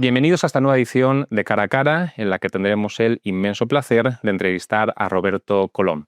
Bienvenidos a esta nueva edición de Cara a Cara, en la que tendremos el inmenso placer de entrevistar a Roberto Colom.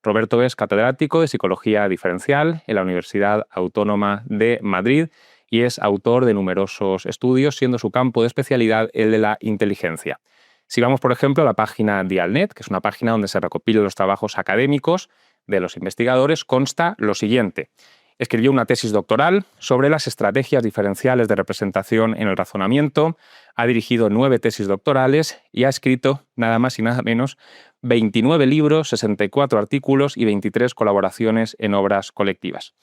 Roberto es catedrático de Psicología Diferencial en la Universidad Autónoma de Madrid y es autor de numerosos estudios, siendo su campo de especialidad el de la inteligencia. Si vamos, por ejemplo, a la página Dialnet, que es una página donde se recopilan los trabajos académicos de los investigadores, consta lo siguiente. Escribió una tesis doctoral sobre las estrategias diferenciales de representación en el razonamiento, ha dirigido 9 tesis doctorales y ha escrito, nada más y nada menos, 29 libros, 64 artículos y 23 colaboraciones en obras colectivas.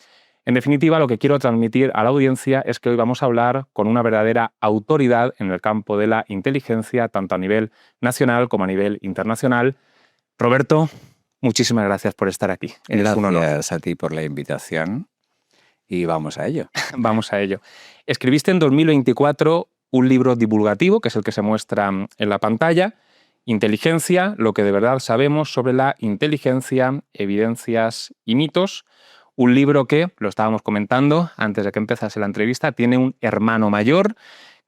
En definitiva, lo que quiero transmitir a la audiencia es que hoy vamos a hablar con una verdadera autoridad en el campo de la inteligencia, tanto a nivel nacional como a nivel internacional. Roberto, muchísimas gracias por estar aquí. Es un honor. Gracias a ti por la invitación. Y vamos a ello. Vamos a ello. Escribiste en 2024 un libro divulgativo, que es el que se muestra en la pantalla, Inteligencia, lo que de verdad sabemos sobre la inteligencia, evidencias y mitos. Un libro que, lo estábamos comentando antes de que empezase la entrevista, tiene un hermano mayor,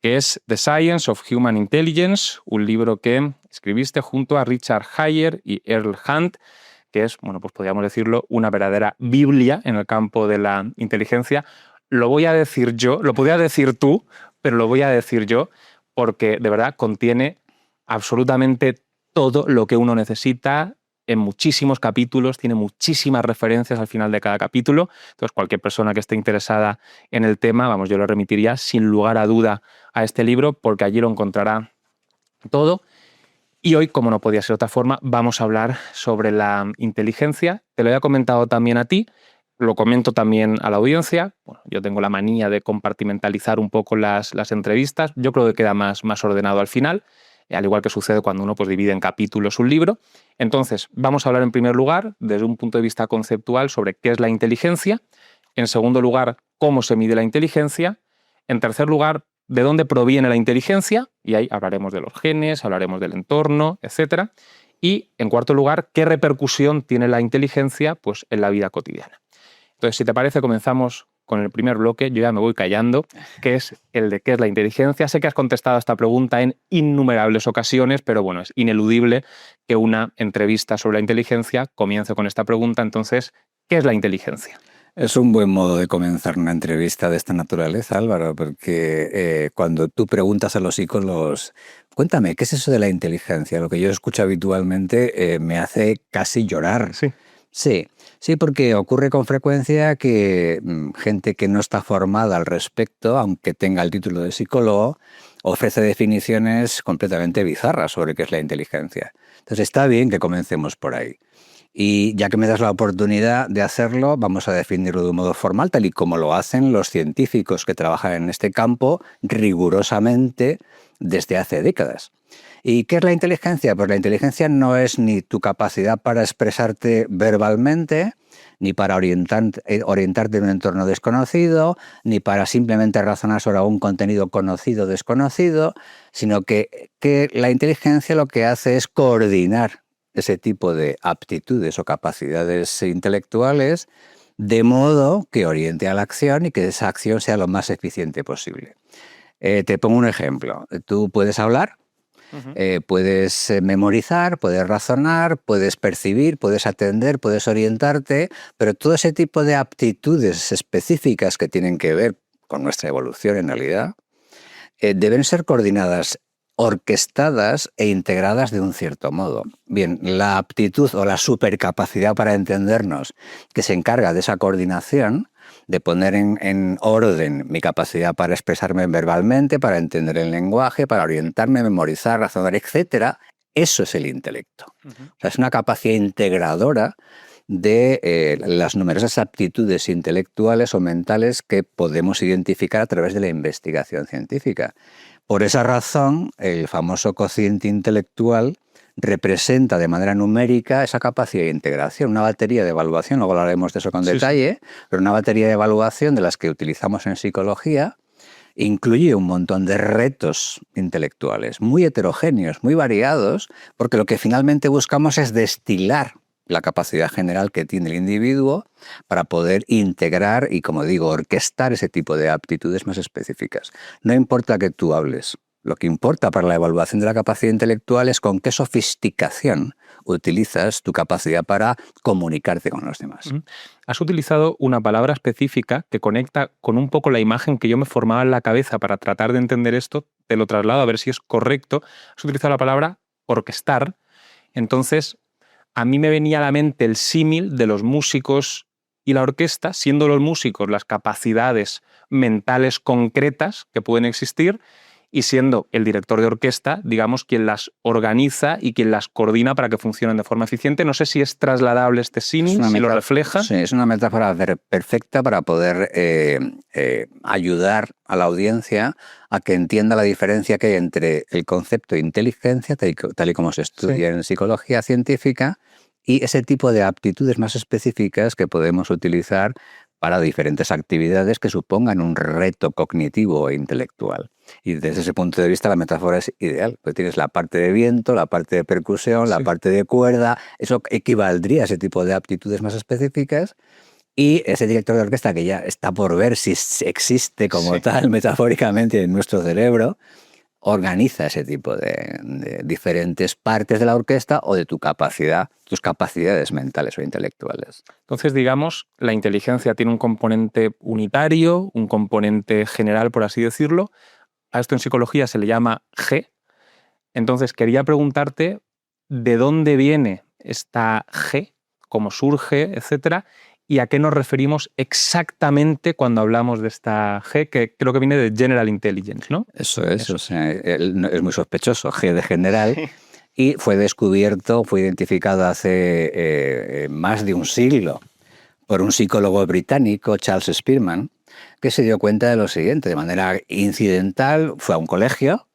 que es The Science of Human Intelligence, un libro que escribiste junto a Richard Heyer y Earl Hunt, que es, bueno, pues podríamos decirlo, una verdadera Biblia en el campo de la inteligencia. Lo voy a decir yo, lo podrías decir tú, pero lo voy a decir yo, porque de verdad contiene absolutamente todo lo que uno necesita en muchísimos capítulos, tiene muchísimas referencias al final de cada capítulo. Entonces, cualquier persona que esté interesada en el tema, vamos, yo lo remitiría sin lugar a duda a este libro, porque allí lo encontrará todo. Y hoy, como no podía ser de otra forma, vamos a hablar sobre la inteligencia. Te lo había comentado también a ti, lo comento también a la audiencia. Bueno, yo tengo la manía de compartimentalizar un poco las entrevistas. Yo creo que queda más ordenado al final, al igual que sucede cuando uno pues, divide en capítulos un libro. Entonces, vamos a hablar en primer lugar, desde un punto de vista conceptual, sobre qué es la inteligencia. En segundo lugar, cómo se mide la inteligencia. En tercer lugar, de dónde proviene la inteligencia, y ahí hablaremos de los genes, hablaremos del entorno, etc. Y, en cuarto lugar, qué repercusión tiene la inteligencia pues, en la vida cotidiana. Entonces, si te parece, comenzamos con el primer bloque. Yo ya me voy callando, que es el de qué es la inteligencia. Sé que has contestado a esta pregunta en innumerables ocasiones, pero bueno, es ineludible que una entrevista sobre la inteligencia comience con esta pregunta. Entonces, ¿qué es la inteligencia? Es un buen modo de comenzar una entrevista de esta naturaleza, Álvaro, porque cuando tú preguntas a los psicólogos, cuéntame, ¿qué es eso de la inteligencia? Lo que yo escucho habitualmente me hace casi llorar. Sí. Sí, porque ocurre con frecuencia que gente que no está formada al respecto, aunque tenga el título de psicólogo, ofrece definiciones completamente bizarras sobre qué es la inteligencia. Entonces está bien que comencemos por ahí. Y ya que me das la oportunidad de hacerlo, vamos a definirlo de un modo formal, tal y como lo hacen los científicos que trabajan en este campo rigurosamente desde hace décadas. ¿Y qué es la inteligencia? Pues la inteligencia no es ni tu capacidad para expresarte verbalmente, ni para orientarte en un entorno desconocido, ni para simplemente razonar sobre un contenido conocido o desconocido, sino que la inteligencia lo que hace es coordinar ese tipo de aptitudes o capacidades intelectuales de modo que oriente a la acción y que esa acción sea lo más eficiente posible. Te pongo un ejemplo. Tú puedes hablar, puedes memorizar, puedes razonar, puedes percibir, puedes atender, puedes orientarte, pero todo ese tipo de aptitudes específicas que tienen que ver con nuestra evolución en realidad, deben ser coordinadas, orquestadas e integradas de un cierto modo. Bien, la aptitud o la supercapacidad para entendernos que se encarga de esa coordinación, de poner en orden mi capacidad para expresarme verbalmente, para entender el lenguaje, para orientarme, memorizar, razonar, etc., eso es el intelecto. O sea, es una capacidad integradora de las numerosas aptitudes intelectuales o mentales que podemos identificar a través de la investigación científica. Por esa razón, el famoso cociente intelectual representa de manera numérica esa capacidad de integración, una batería de evaluación, luego hablaremos de eso con detalle, pero una batería de evaluación de las que utilizamos en psicología incluye un montón de retos intelectuales muy heterogéneos, muy variados, porque lo que finalmente buscamos es destilar la capacidad general que tiene el individuo para poder integrar y, como digo, orquestar ese tipo de aptitudes más específicas. No importa que tú hables Lo que importa para la evaluación de la capacidad intelectual es con qué sofisticación utilizas tu capacidad para comunicarte con los demás. Has utilizado una palabra específica que conecta con un poco la imagen que yo me formaba en la cabeza para tratar de entender esto. Te lo traslado a ver si es correcto. Has utilizado la palabra orquestar. Entonces, a mí me venía a la mente el símil de los músicos y la orquesta, siendo los músicos las capacidades mentales concretas que pueden existir, y siendo el director de orquesta, digamos, quien las organiza y quien las coordina para que funcionen de forma eficiente. No sé si es trasladable este símil, si lo refleja. Sí, es una metáfora perfecta para poder ayudar a la audiencia a que entienda la diferencia que hay entre el concepto de inteligencia, tal y como se estudia en psicología científica, y ese tipo de aptitudes más específicas que podemos utilizar para diferentes actividades que supongan un reto cognitivo e intelectual. Y desde ese punto de vista la metáfora es ideal, porque tienes la parte de viento, la parte de percusión, la parte de cuerda, eso equivaldría a ese tipo de aptitudes más específicas, y ese director de orquesta que ya está por ver si existe como tal metafóricamente en nuestro cerebro, organiza ese tipo de diferentes partes de la orquesta o de tu capacidad, tus capacidades mentales o intelectuales. Entonces, digamos, la inteligencia tiene un componente unitario, un componente general, por así decirlo. A esto en psicología se le llama G. Entonces, quería preguntarte de dónde viene esta G, cómo surge, etcétera, y a qué nos referimos exactamente cuando hablamos de esta G, que creo que viene de General Intelligence, ¿no? Eso es, o sea, es muy sospechoso, G de general, y fue descubierto, fue identificado hace más de un siglo por un psicólogo británico, Charles Spearman, que se dio cuenta de lo siguiente: de manera incidental fue a un colegio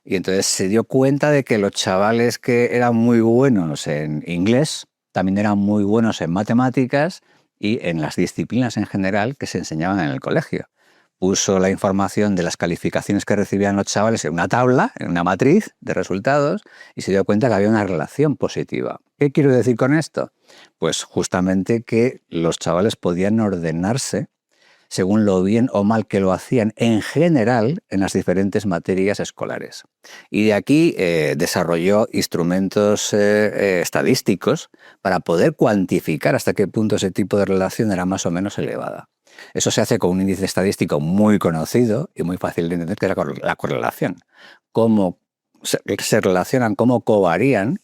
y entonces se dio cuenta de que los chavales que eran muy buenos en inglés también eran muy buenos en matemáticas y en las disciplinas en general que se enseñaban en el colegio. Puso la información de las calificaciones que recibían los chavales en una tabla, en una matriz de resultados, y se dio cuenta que había una relación positiva. ¿Qué quiero decir con esto? Pues justamente que los chavales podían ordenarse según lo bien o mal que lo hacían en general en las diferentes materias escolares. Y de aquí desarrolló instrumentos estadísticos para poder cuantificar hasta qué punto ese tipo de relación era más o menos elevada. Eso se hace con un índice estadístico muy conocido y muy fácil de entender, que es la correlación. Cómo se relacionan, cómo covarían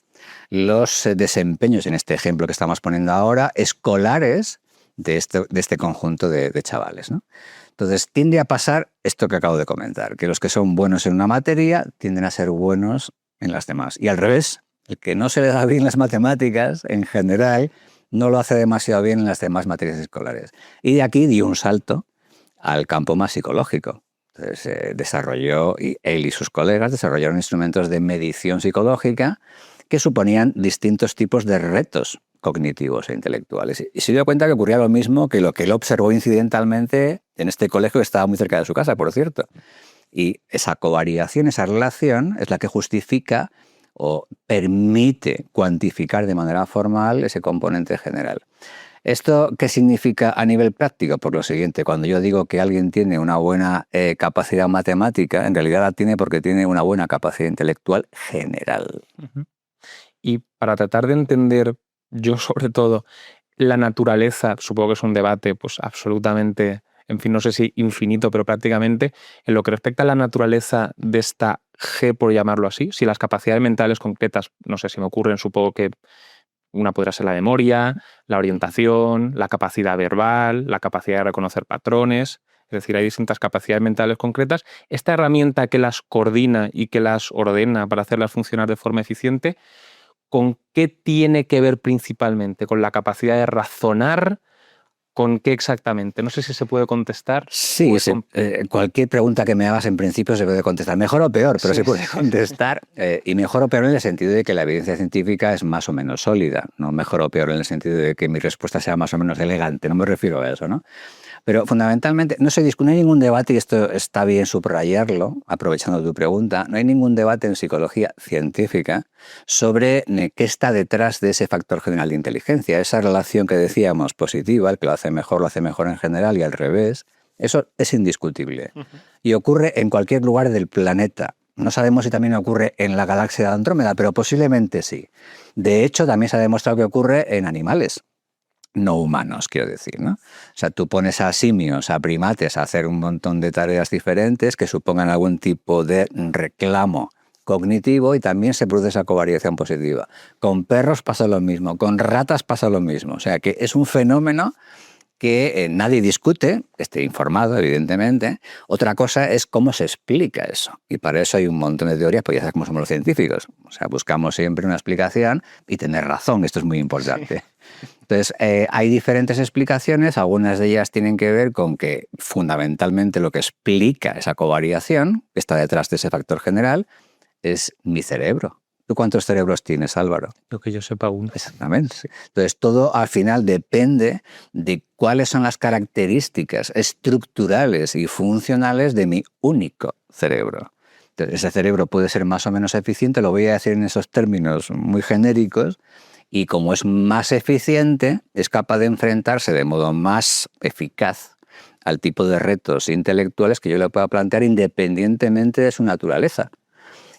los desempeños, en este ejemplo que estamos poniendo ahora, escolares de este conjunto de chavales, ¿no? Entonces tiende a pasar esto que acabo de comentar, que los que son buenos en una materia tienden a ser buenos en las demás. Y al revés, el que no se le da bien las matemáticas, en general, no lo hace demasiado bien en las demás materias escolares. Y de aquí dio un salto al campo más psicológico. Entonces él y sus colegas desarrollaron instrumentos de medición psicológica que suponían distintos tipos de retos cognitivos e intelectuales. Y se dio cuenta que ocurría lo mismo que lo que él observó incidentalmente en este colegio que estaba muy cerca de su casa, por cierto. Y esa covariación, esa relación, es la que justifica o permite cuantificar de manera formal ese componente general. ¿Esto qué significa a nivel práctico? Por lo siguiente, cuando yo digo que alguien tiene una buena capacidad matemática, en realidad la tiene porque tiene una buena capacidad intelectual general. Y para tratar de entender, yo sobre todo, la naturaleza, supongo que es un debate pues absolutamente, en fin, no sé si infinito, pero prácticamente, en lo que respecta a la naturaleza de esta G, por llamarlo así, si las capacidades mentales concretas, no sé si me ocurren, supongo que una podrá ser la memoria, la orientación, la capacidad verbal, la capacidad de reconocer patrones. Es decir, hay distintas capacidades mentales concretas. Esta herramienta que las coordina y que las ordena para hacerlas funcionar de forma eficiente, ¿con qué tiene que ver principalmente? ¿Con la capacidad de razonar? ¿Con qué exactamente? No sé si se puede contestar. Sí, cualquier pregunta que me hagas en principio se puede contestar, mejor o peor, pero se puede contestar. Y mejor o peor en el sentido de que la evidencia científica es más o menos sólida, no mejor o peor en el sentido de que mi respuesta sea más o menos elegante, no me refiero a eso, ¿no? Pero fundamentalmente, no hay ningún debate, y esto está bien subrayarlo, aprovechando tu pregunta, no hay ningún debate en psicología científica sobre qué está detrás de ese factor general de inteligencia, esa relación que decíamos positiva, el que lo hace mejor en general y al revés. Eso es indiscutible. Y ocurre en cualquier lugar del planeta. No sabemos si también ocurre en la galaxia de Andrómeda, pero posiblemente sí. De hecho, también se ha demostrado que ocurre en animales no humanos, quiero decir, ¿no? O sea, tú pones a simios, a primates, a hacer un montón de tareas diferentes que supongan algún tipo de reclamo cognitivo y también se produce esa covariación positiva. Con perros pasa lo mismo, con ratas pasa lo mismo. O sea, que es un fenómeno que nadie discute, que esté informado, evidentemente. Otra cosa es cómo se explica eso. Y para eso hay un montón de teorías, pues ya sabes cómo somos los científicos. O sea, buscamos siempre una explicación y tener razón, esto es muy importante. Entonces, hay diferentes explicaciones, algunas de ellas tienen que ver con que fundamentalmente lo que explica esa covariación, que está detrás de ese factor general, es mi cerebro. ¿Tú cuántos cerebros tienes, Álvaro? Lo que yo sepa, uno. Exactamente. Entonces, todo al final depende de cuáles son las características estructurales y funcionales de mi único cerebro. Entonces, ese cerebro puede ser más o menos eficiente, lo voy a decir en esos términos muy genéricos, y como es más eficiente, es capaz de enfrentarse de modo más eficaz al tipo de retos intelectuales que yo le pueda plantear independientemente de su naturaleza.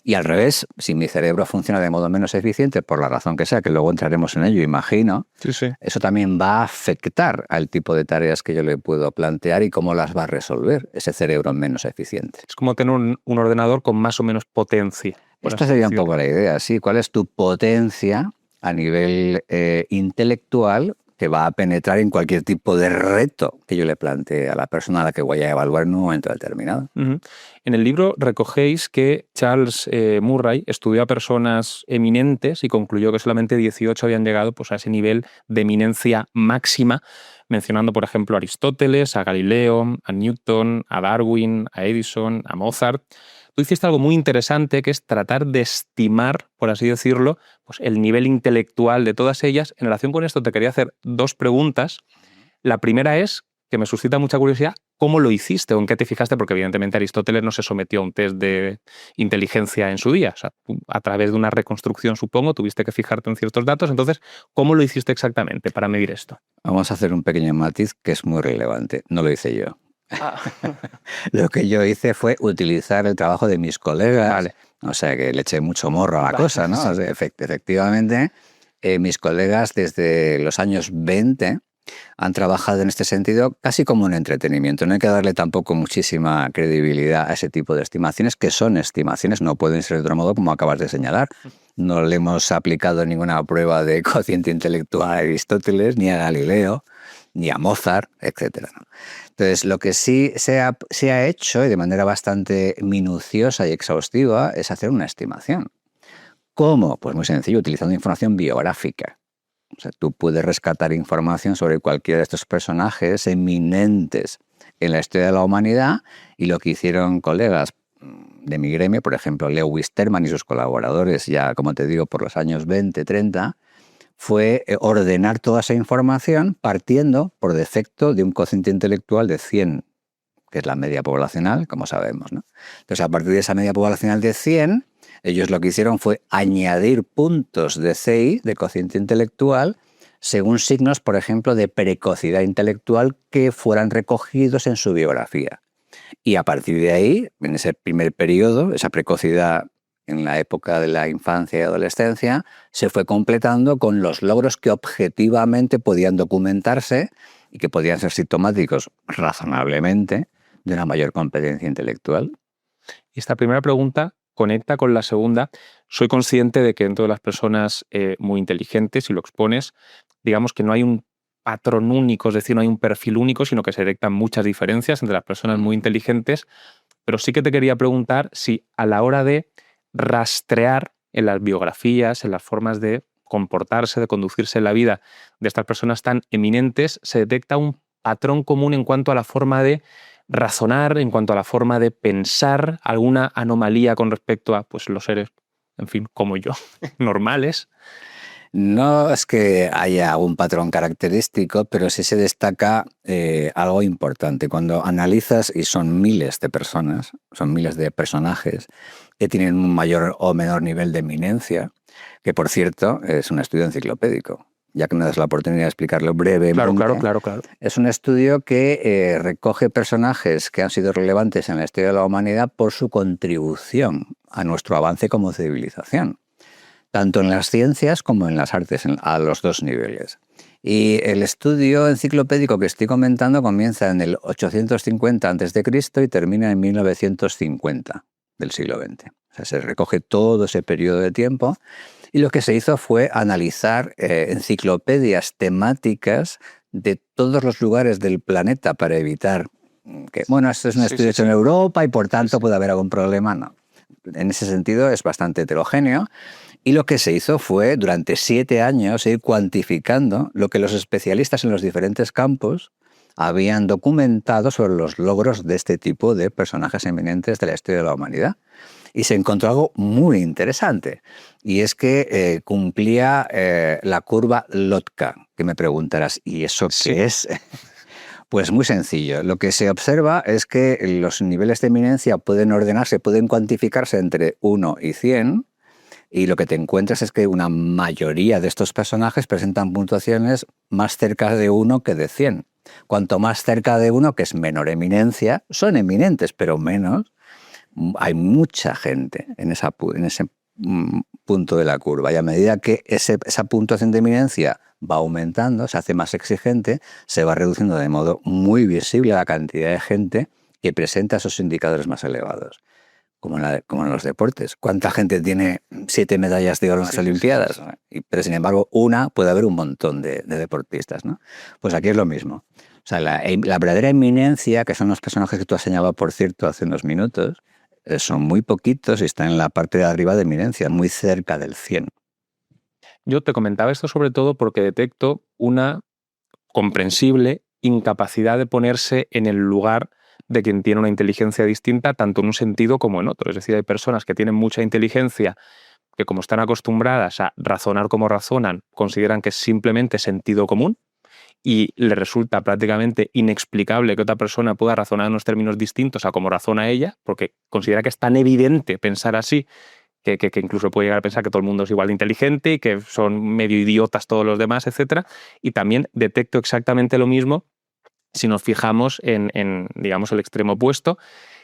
Y al revés, si mi cerebro funciona de modo menos eficiente, por la razón que sea, que luego entraremos en ello, imagino, Sí. eso también va a afectar al tipo de tareas que yo le puedo plantear y cómo las va a resolver ese cerebro menos eficiente. Es como tener un ordenador con más o menos potencia. Esta sería un poco la idea, ¿sí? ¿Cuál es tu potencia a nivel intelectual que va a penetrar en cualquier tipo de reto que yo le plantee a la persona a la que voy a evaluar en un momento determinado? Uh-huh. En el libro recogéis que Charles Murray estudió a personas eminentes y concluyó que solamente 18 habían llegado pues, a ese nivel de eminencia máxima, mencionando, por ejemplo, a Aristóteles, a Galileo, a Newton, a Darwin, a Edison, a Mozart. Tú hiciste algo muy interesante, que es tratar de estimar, por así decirlo, pues el nivel intelectual de todas ellas. En relación con esto te quería hacer dos preguntas. La primera es, que me suscita mucha curiosidad, ¿cómo lo hiciste o en qué te fijaste? Porque evidentemente Aristóteles no se sometió a un test de inteligencia en su día. O sea, a través de una reconstrucción, supongo, tuviste que fijarte en ciertos datos. Entonces, ¿cómo lo hiciste exactamente para medir esto? Vamos a hacer un pequeño matiz que es muy relevante. No lo hice yo. Ah. Lo que yo hice fue utilizar el trabajo de mis colegas. Vale. O sea, que le eché mucho morro a la cosa, ¿no? Sí. O sea, efectivamente, mis colegas desde los años 20 han trabajado en este sentido casi como un entretenimiento. No hay que darle tampoco muchísima credibilidad a ese tipo de estimaciones, que son estimaciones, no pueden ser de otro modo como acabas de señalar. No le hemos aplicado ninguna prueba de cociente intelectual a Aristóteles, ni a Galileo, ni a Mozart, etc. Entonces, lo que sí se ha hecho, y de manera bastante minuciosa y exhaustiva, es hacer una estimación. ¿Cómo? Pues muy sencillo, utilizando información biográfica. O sea, tú puedes rescatar información sobre cualquiera de estos personajes eminentes en la historia de la humanidad, y lo que hicieron colegas de mi gremio, por ejemplo, Lewis Terman y sus colaboradores, ya como te digo, por los años 20, 30, fue ordenar toda esa información partiendo por defecto de un cociente intelectual de 100, que es la media poblacional, como sabemos, ¿no? Entonces, a partir de esa media poblacional de 100, ellos lo que hicieron fue añadir puntos de CI, de cociente intelectual, según signos, por ejemplo, de precocidad intelectual que fueran recogidos en su biografía. Y a partir de ahí, en ese primer periodo, esa precocidad en la época de la infancia y adolescencia, se fue completando con los logros que objetivamente podían documentarse y que podían ser sintomáticos razonablemente de una mayor competencia intelectual. Y esta primera pregunta conecta con la segunda. Soy consciente de que dentro de las personas muy inteligentes, si lo expones, digamos que no hay un patrón único, es decir, no hay un perfil único, sino que se detectan muchas diferencias entre las personas muy inteligentes. Pero sí que te quería preguntar si a la hora de rastrear en las biografías, en las formas de comportarse, de conducirse en la vida de estas personas tan eminentes, se detecta un patrón común en cuanto a la forma de razonar, en cuanto a la forma de pensar, alguna anomalía con respecto a pues, los seres, en fin, como yo, normales. No es que haya un patrón característico, pero sí se destaca algo importante. Cuando analizas, y son miles de personas, son miles de personajes que tienen un mayor o menor nivel de eminencia, que por cierto es un estudio enciclopédico, ya que me das la oportunidad de explicarlo brevemente. Claro. Es un estudio que recoge personajes que han sido relevantes en la historia de la humanidad por su contribución a nuestro avance como civilización, tanto en las ciencias como en las artes, a los dos niveles. Y el estudio enciclopédico que estoy comentando comienza en el 850 a.C. y termina en 1950 del siglo XX. O sea, se recoge todo ese periodo de tiempo y lo que se hizo fue analizar enciclopedias temáticas de todos los lugares del planeta para evitar que, bueno, esto es un estudio hecho en Europa y por tanto puede haber algún problema. No. En ese sentido es bastante heterogéneo. Y lo que se hizo fue, durante 7 años, ir cuantificando lo que los especialistas en los diferentes campos habían documentado sobre los logros de este tipo de personajes eminentes de la historia de la humanidad. Y se encontró algo muy interesante, y es que cumplía la curva Lotka, que me preguntarás, ¿y eso qué es? Pues muy sencillo. Lo que se observa es que los niveles de eminencia pueden ordenarse, pueden cuantificarse entre 1 y 100, y lo que te encuentras es que una mayoría de estos personajes presentan puntuaciones más cerca de 1 que de 100. Cuanto más cerca de 1, que es menor eminencia, son eminentes, pero menos. Hay mucha gente en ese punto de la curva, y a medida que esa puntuación de eminencia va aumentando, se hace más exigente, se va reduciendo de modo muy visible la cantidad de gente que presenta esos indicadores más elevados. Como en los deportes. ¿Cuánta gente tiene 7 medallas de oro en las Olimpiadas? Pero sin embargo, puede haber un montón de deportistas, ¿no? Pues aquí es lo mismo. O sea, la verdadera eminencia, que son los personajes que tú has señalado, por cierto, hace unos minutos, son muy poquitos y están en la parte de arriba de eminencia, muy cerca del 100. Yo te comentaba esto sobre todo porque detecto una comprensible incapacidad de ponerse en el lugar de quien tiene una inteligencia distinta, tanto en un sentido como en otro. Es decir, hay personas que tienen mucha inteligencia que, como están acostumbradas a razonar como razonan, consideran que es simplemente sentido común y les resulta prácticamente inexplicable que otra persona pueda razonar en unos términos distintos a como razona ella, porque considera que es tan evidente pensar así que incluso puede llegar a pensar que todo el mundo es igual de inteligente y que son medio idiotas todos los demás, etc. Y también detecto exactamente lo mismo si nos fijamos en digamos, el extremo opuesto,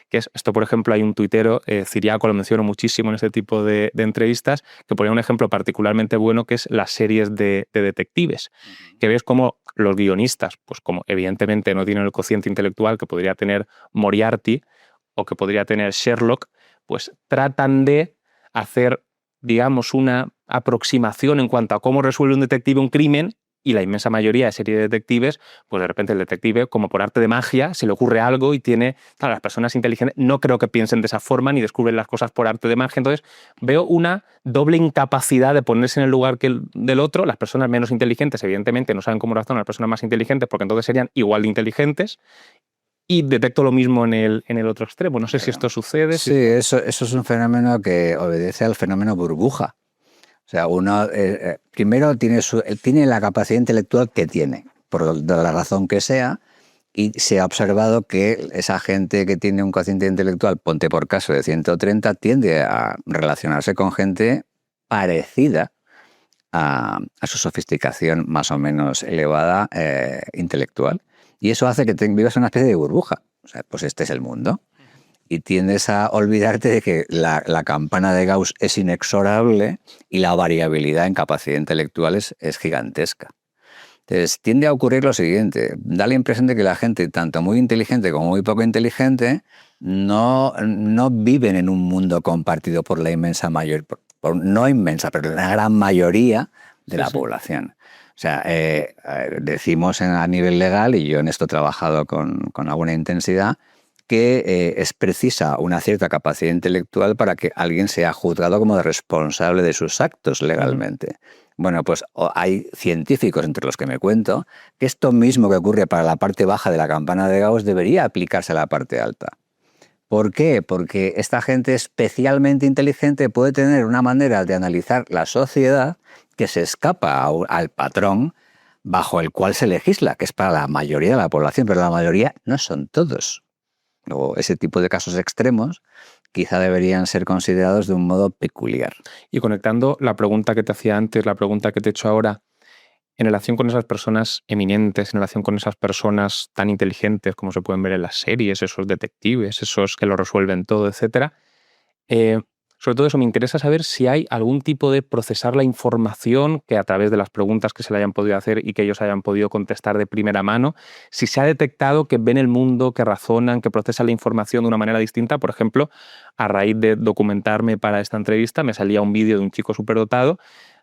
que es esto. Por ejemplo, hay un tuitero, Ciriaco, lo menciono muchísimo en este tipo de entrevistas, que ponía un ejemplo particularmente bueno, que es las series de detectives, que ves cómo los guionistas, pues como evidentemente no tienen el cociente intelectual que podría tener Moriarty o que podría tener Sherlock, pues tratan de hacer, digamos, una aproximación en cuanto a cómo resuelve un detective un crimen, y la inmensa mayoría de series de detectives, pues de repente el detective, como por arte de magia, se le ocurre algo y tiene... Claro, las personas inteligentes no creo que piensen de esa forma ni descubren las cosas por arte de magia. Entonces veo una doble incapacidad de ponerse en el lugar del otro. Las personas menos inteligentes, evidentemente, no saben cómo razonar las personas más inteligentes, porque entonces serían igual de inteligentes. Y detecto lo mismo en el otro extremo. No sé si esto sucede. Sí, eso es un fenómeno que obedece al fenómeno burbuja. O sea, uno primero tiene la capacidad intelectual que tiene, por la razón que sea, y se ha observado que esa gente que tiene un cociente intelectual, ponte por caso de 130, tiende a relacionarse con gente parecida a su sofisticación más o menos elevada intelectual. Y eso hace que vivas en una especie de burbuja. O sea, pues este es el mundo. Y tiendes a olvidarte de que la campana de Gauss es inexorable y la variabilidad en capacidad intelectual es gigantesca. Entonces, tiende a ocurrir lo siguiente. Da la impresión de que la gente, tanto muy inteligente como muy poco inteligente, no viven en un mundo compartido por la inmensa mayoría, no inmensa, pero la gran mayoría de la población. O sea, decimos a nivel legal, y yo en esto he trabajado con alguna intensidad, que es precisa una cierta capacidad intelectual para que alguien sea juzgado como responsable de sus actos legalmente. Bueno, pues hay científicos, entre los que me cuento, que esto mismo que ocurre para la parte baja de la campana de Gauss debería aplicarse a la parte alta. ¿Por qué? Porque esta gente especialmente inteligente puede tener una manera de analizar la sociedad que se escapa al patrón bajo el cual se legisla, que es para la mayoría de la población, pero la mayoría no son todos. O ese tipo de casos extremos quizá deberían ser considerados de un modo peculiar. Y conectando la pregunta que te hacía antes, la pregunta que te he hecho ahora, en relación con esas personas eminentes, en relación con esas personas tan inteligentes como se pueden ver en las series, esos detectives, esos que lo resuelven todo, etc., Sobre todo eso, me interesa saber si hay algún tipo de procesar la información que a través de las preguntas que se le hayan podido hacer y que ellos hayan podido contestar de primera mano, si se ha detectado que ven el mundo, que razonan, que procesan la información de una manera distinta. Por ejemplo, a raíz de documentarme para esta entrevista, me salía un vídeo de un chico superdotado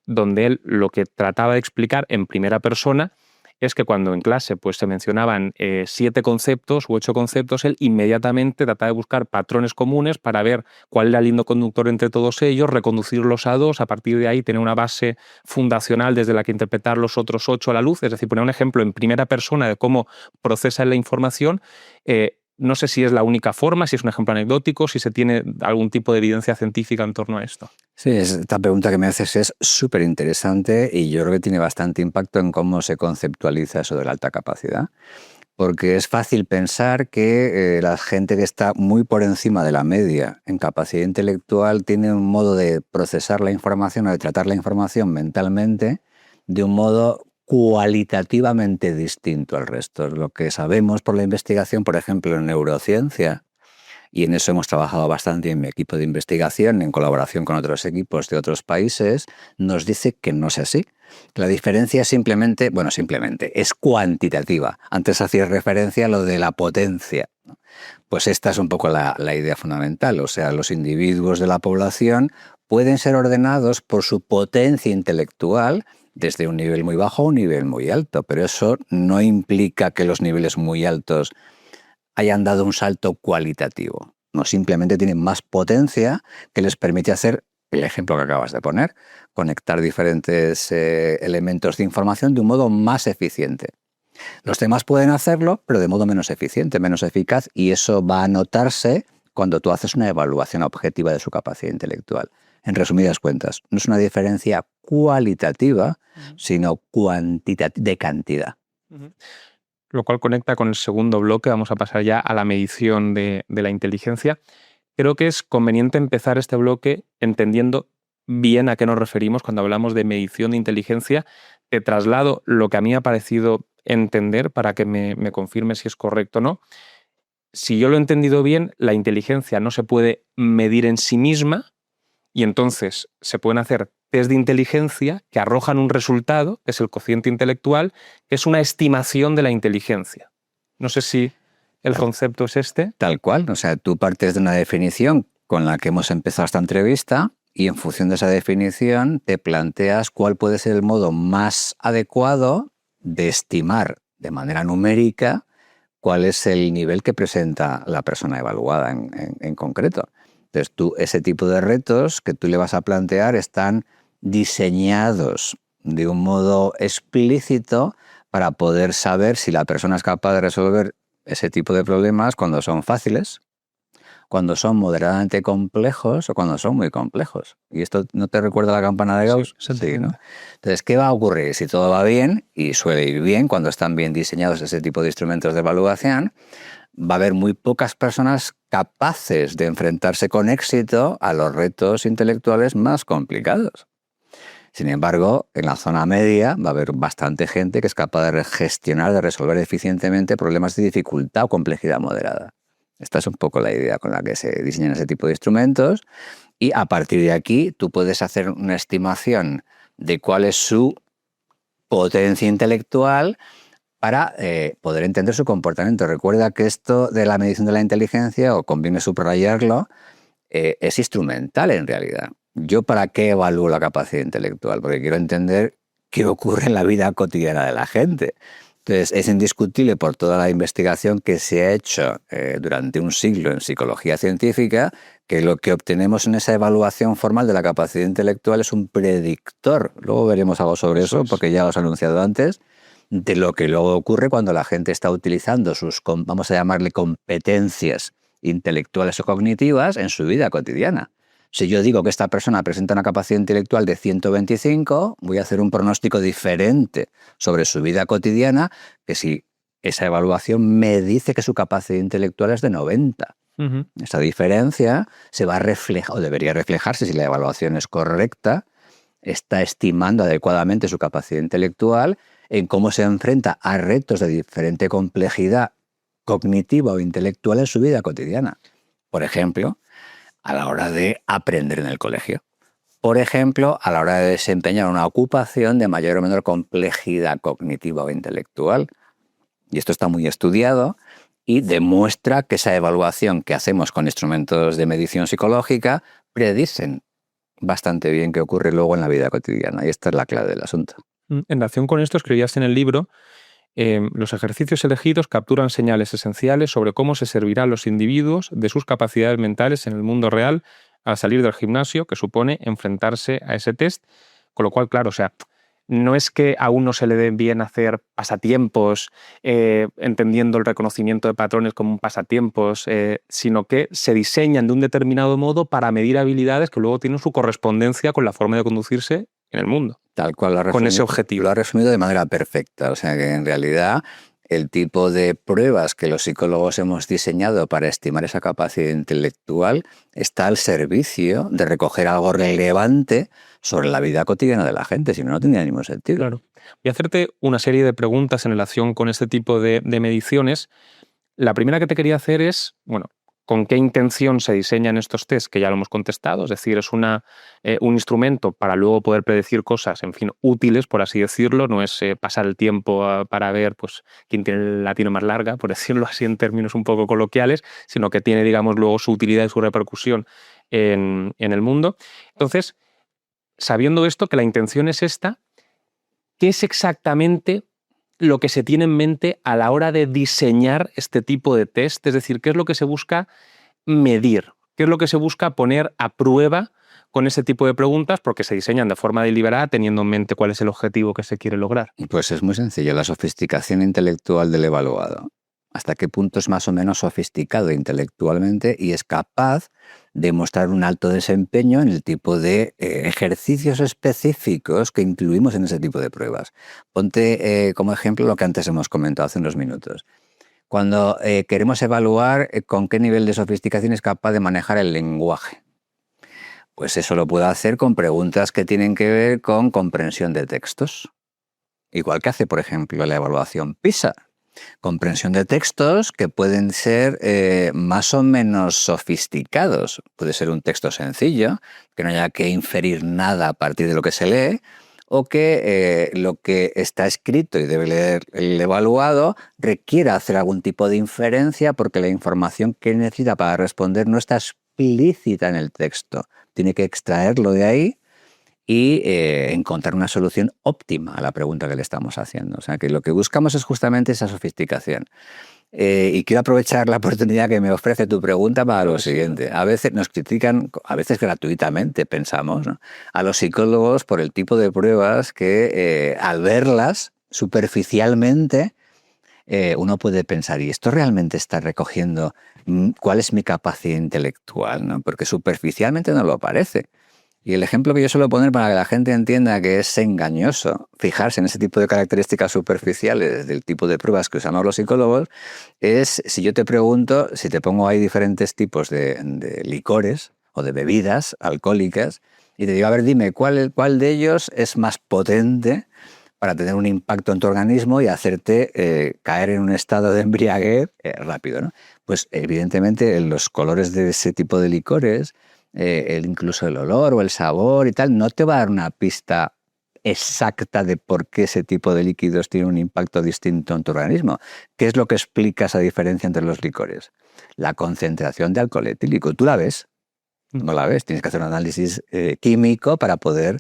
donde él lo que trataba de explicar en primera persona es que cuando en clase pues, se mencionaban 7 conceptos u 8 conceptos, él inmediatamente trataba de buscar patrones comunes para ver cuál era el hilo conductor entre todos ellos, reconducirlos a 2, a partir de ahí tener una base fundacional desde la que interpretar los otros 8 a la luz, es decir, poner un ejemplo en primera persona de cómo procesa la información. No sé si es la única forma, si es un ejemplo anecdótico, si se tiene algún tipo de evidencia científica en torno a esto. Sí, esta pregunta que me haces es súper interesante y yo creo que tiene bastante impacto en cómo se conceptualiza eso de la alta capacidad, porque es fácil pensar que la gente que está muy por encima de la media en capacidad intelectual tiene un modo de procesar la información o de tratar la información mentalmente de un modo cualitativamente distinto al resto. Lo que sabemos por la investigación, por ejemplo, en neurociencia, y en eso hemos trabajado bastante en mi equipo de investigación, en colaboración con otros equipos de otros países, nos dice que no es así. La diferencia simplemente es cuantitativa. Antes hacía referencia a lo de la potencia. Pues esta es un poco la idea fundamental. O sea, los individuos de la población pueden ser ordenados por su potencia intelectual desde un nivel muy bajo a un nivel muy alto, pero eso no implica que los niveles muy altos hayan dado un salto cualitativo. No, simplemente tienen más potencia que les permite hacer el ejemplo que acabas de poner, conectar diferentes elementos de información de un modo más eficiente. Los demás pueden hacerlo, pero de modo menos eficiente, menos eficaz, y eso va a notarse cuando tú haces una evaluación objetiva de su capacidad intelectual. En resumidas cuentas, no es una diferencia cualitativa, sino cuantitativa, de cantidad. Lo cual conecta con el segundo bloque. Vamos a pasar ya a la medición de la inteligencia. Creo que es conveniente empezar este bloque entendiendo bien a qué nos referimos cuando hablamos de medición de inteligencia. Te traslado lo que a mí me ha parecido entender para que me confirme si es correcto o no. Si yo lo he entendido bien, la inteligencia no se puede medir en sí misma y entonces se pueden hacer test de inteligencia que arrojan un resultado, que es el cociente intelectual, que es una estimación de la inteligencia. No sé si el concepto es este. Tal cual, o sea, tú partes de una definición con la que hemos empezado esta entrevista y en función de esa definición te planteas cuál puede ser el modo más adecuado de estimar de manera numérica cuál es el nivel que presenta la persona evaluada en concreto. Entonces, ese tipo de retos que tú le vas a plantear están diseñados de un modo explícito para poder saber si la persona es capaz de resolver ese tipo de problemas cuando son fáciles, cuando son moderadamente complejos o cuando son muy complejos. ¿Y esto no te recuerda la campana de Gauss? Sí, ¿no? Entonces, ¿qué va a ocurrir? Si todo va bien, y suele ir bien cuando están bien diseñados ese tipo de instrumentos de evaluación, va a haber muy pocas personas capaces de enfrentarse con éxito a los retos intelectuales más complicados. Sin embargo, en la zona media va a haber bastante gente que es capaz de gestionar, de resolver eficientemente problemas de dificultad o complejidad moderada. Esta es un poco la idea con la que se diseñan ese tipo de instrumentos y a partir de aquí tú puedes hacer una estimación de cuál es su potencia intelectual para poder entender su comportamiento. Recuerda que esto de la medición de la inteligencia, o conviene subrayarlo, es instrumental en realidad. ¿Yo para qué evalúo la capacidad intelectual? Porque quiero entender qué ocurre en la vida cotidiana de la gente. Entonces, es indiscutible por toda la investigación que se ha hecho durante un siglo en psicología científica que lo que obtenemos en esa evaluación formal de la capacidad intelectual es un predictor. Luego veremos algo sobre eso, porque ya os he anunciado antes, de lo que luego ocurre cuando la gente está utilizando sus, vamos a llamarle, competencias intelectuales o cognitivas en su vida cotidiana. Si yo digo que esta persona presenta una capacidad intelectual de 125, voy a hacer un pronóstico diferente sobre su vida cotidiana que si esa evaluación me dice que su capacidad intelectual es de 90. Esta diferencia se va a reflejar, o debería reflejarse si la evaluación es correcta, está estimando adecuadamente su capacidad intelectual en cómo se enfrenta a retos de diferente complejidad cognitiva o intelectual en su vida cotidiana. Por ejemplo, a la hora de aprender en el colegio. Por ejemplo, a la hora de desempeñar una ocupación de mayor o menor complejidad cognitiva o intelectual. Y esto está muy estudiado y demuestra que esa evaluación que hacemos con instrumentos de medición psicológica predicen bastante bien qué ocurre luego en la vida cotidiana. Y esta es la clave del asunto. En relación con esto, escribías en el libro, los ejercicios elegidos capturan señales esenciales sobre cómo se servirán los individuos de sus capacidades mentales en el mundo real al salir del gimnasio, que supone enfrentarse a ese test. Con lo cual, claro, o sea, no es que a uno se le dé bien hacer pasatiempos, entendiendo el reconocimiento de patrones como un pasatiempos, sino que se diseñan de un determinado modo para medir habilidades que luego tienen su correspondencia con la forma de conducirse en el mundo. Tal cual lo ha con ese objetivo. Lo ha resumido de manera perfecta. O sea que en realidad el tipo de pruebas que los psicólogos hemos diseñado para estimar esa capacidad intelectual está al servicio de recoger algo relevante sobre la vida cotidiana de la gente, si no, no tendría ningún sentido. Claro. Voy a hacerte una serie de preguntas en relación con este tipo de mediciones. La primera que te quería hacer es, bueno, ¿con qué intención se diseñan estos tests? Que ya lo hemos contestado, es decir, es un instrumento para luego poder predecir cosas, en fin, útiles, por así decirlo, no es pasar el tiempo para ver pues, quién tiene la tiro más larga, por decirlo así en términos un poco coloquiales, sino que tiene, digamos, luego su utilidad y su repercusión en el mundo. Entonces, sabiendo esto, que la intención es esta, ¿qué es exactamente lo que se tiene en mente a la hora de diseñar este tipo de test? Es decir, ¿qué es lo que se busca medir? ¿Qué es lo que se busca poner a prueba con ese tipo de preguntas? Porque se diseñan de forma deliberada teniendo en mente cuál es el objetivo que se quiere lograr. Pues es muy sencillo, la sofisticación intelectual del evaluado. Hasta qué punto es más o menos sofisticado intelectualmente y es capaz de mostrar un alto desempeño en el tipo de ejercicios específicos que incluimos en ese tipo de pruebas. Ponte como ejemplo lo que antes hemos comentado hace unos minutos. Cuando queremos evaluar con qué nivel de sofisticación es capaz de manejar el lenguaje. Pues eso lo puedo hacer con preguntas que tienen que ver con comprensión de textos. Igual que hace, por ejemplo, la evaluación PISA. Comprensión de textos que pueden ser más o menos sofisticados. Puede ser un texto sencillo, que no haya que inferir nada a partir de lo que se lee, o que lo que está escrito y debe leer el evaluado requiera hacer algún tipo de inferencia porque la información que necesita para responder no está explícita en el texto. Tiene que extraerlo de ahí y encontrar una solución óptima a la pregunta que le estamos haciendo. O sea, que lo que buscamos es justamente esa sofisticación. Y quiero aprovechar la oportunidad que me ofrece tu pregunta para lo siguiente. A veces nos critican, a veces gratuitamente, pensamos, ¿no?, a los psicólogos por el tipo de pruebas que al verlas superficialmente uno puede pensar, ¿y esto realmente está recogiendo cuál es mi capacidad intelectual?, ¿no? Porque superficialmente no lo parece. Y el ejemplo que yo suelo poner para que la gente entienda que es engañoso fijarse en ese tipo de características superficiales del tipo de pruebas que usamos los psicólogos es si yo te pregunto, si te pongo ahí diferentes tipos de licores o de bebidas alcohólicas y te digo, a ver, dime, ¿cuál de ellos es más potente para tener un impacto en tu organismo y hacerte caer en un estado de embriaguez rápido, ¿no? Pues evidentemente los colores de ese tipo de licores, incluso el olor o el sabor y tal, no te va a dar una pista exacta de por qué ese tipo de líquidos tiene un impacto distinto en tu organismo. ¿Qué es lo que explica esa diferencia entre los licores? La concentración de alcohol etílico. Tú la ves, no la ves, tienes que hacer un análisis químico para poder...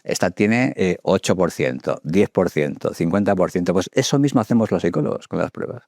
Esta tiene 8%, 10%, 50%. Pues eso mismo hacemos los psicólogos con las pruebas.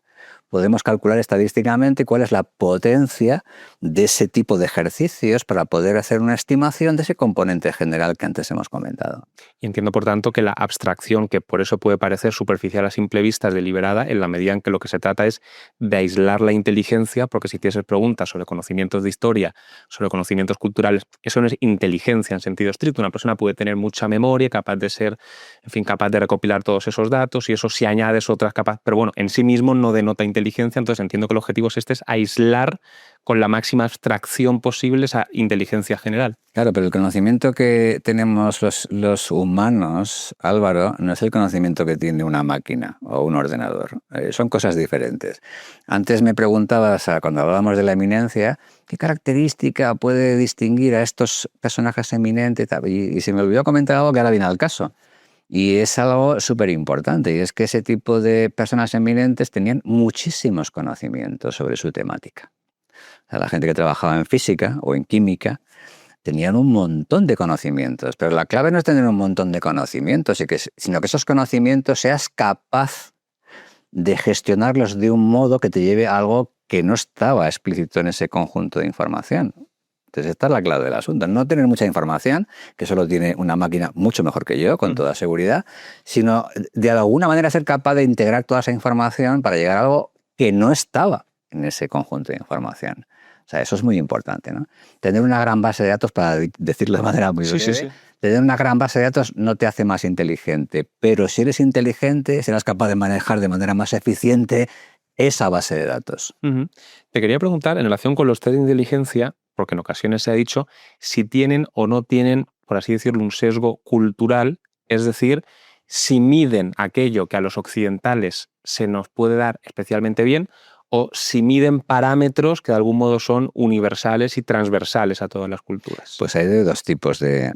Podemos calcular estadísticamente cuál es la potencia de ese tipo de ejercicios para poder hacer una estimación de ese componente general que antes hemos comentado. Y entiendo, por tanto, que la abstracción, que por eso puede parecer superficial a simple vista, es deliberada, en la medida en que lo que se trata es de aislar la inteligencia, porque si tienes preguntas sobre conocimientos de historia, sobre conocimientos culturales, eso no es inteligencia en sentido estricto. Una persona puede tener mucha memoria, capaz de ser, en fin, capaz de recopilar todos esos datos, y eso si añades otras capacidades, pero bueno, en sí mismo no denota denota inteligencia, entonces entiendo que el objetivo es aislar con la máxima abstracción posible esa inteligencia general. Claro, pero el conocimiento que tenemos los humanos, Álvaro, no es el conocimiento que tiene una máquina o un ordenador. Son cosas diferentes. Antes me preguntabas, cuando hablábamos de la eminencia, ¿qué característica puede distinguir a estos personajes eminentes? Y se me olvidó comentar algo que ahora viene al caso. Y es algo súper importante, y es que ese tipo de personas eminentes tenían muchísimos conocimientos sobre su temática. O sea, la gente que trabajaba en física o en química tenían un montón de conocimientos, pero la clave no es tener un montón de conocimientos, sino que esos conocimientos seas capaz de gestionarlos de un modo que te lleve a algo que no estaba explícito en ese conjunto de información. Entonces esta es la clave del asunto, no tener mucha información, que solo tiene una máquina mucho mejor que yo, con toda seguridad, sino de alguna manera ser capaz de integrar toda esa información para llegar a algo que no estaba en ese conjunto de información. O sea, eso es muy importante, ¿no? Tener una gran base de datos, para decirlo de manera muy breve, tener una gran base de datos no te hace más inteligente, pero si eres inteligente, serás capaz de manejar de manera más eficiente esa base de datos. Te quería preguntar, en relación con los test de inteligencia, porque en ocasiones se ha dicho, si tienen o no tienen, por así decirlo, un sesgo cultural, es decir, si miden aquello que a los occidentales se nos puede dar especialmente bien, o si miden parámetros que de algún modo son universales y transversales a todas las culturas. Pues hay dos tipos de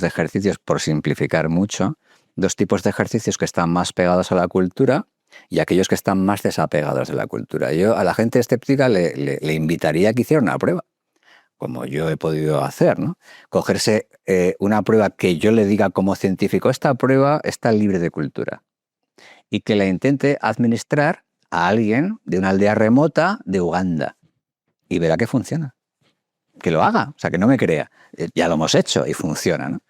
ejercicios, por simplificar mucho, dos tipos de ejercicios que están más pegados a la cultura y aquellos que están más desapegados de la cultura. Yo a la gente escéptica le invitaría a que hiciera una prueba, como yo he podido hacer, ¿no? Cogerse una prueba que yo le diga como científico, esta prueba está libre de cultura, y que la intente administrar a alguien de una aldea remota de Uganda, y verá que funciona. Que lo haga, o sea, que no me crea. Ya lo hemos hecho y funciona, ¿no?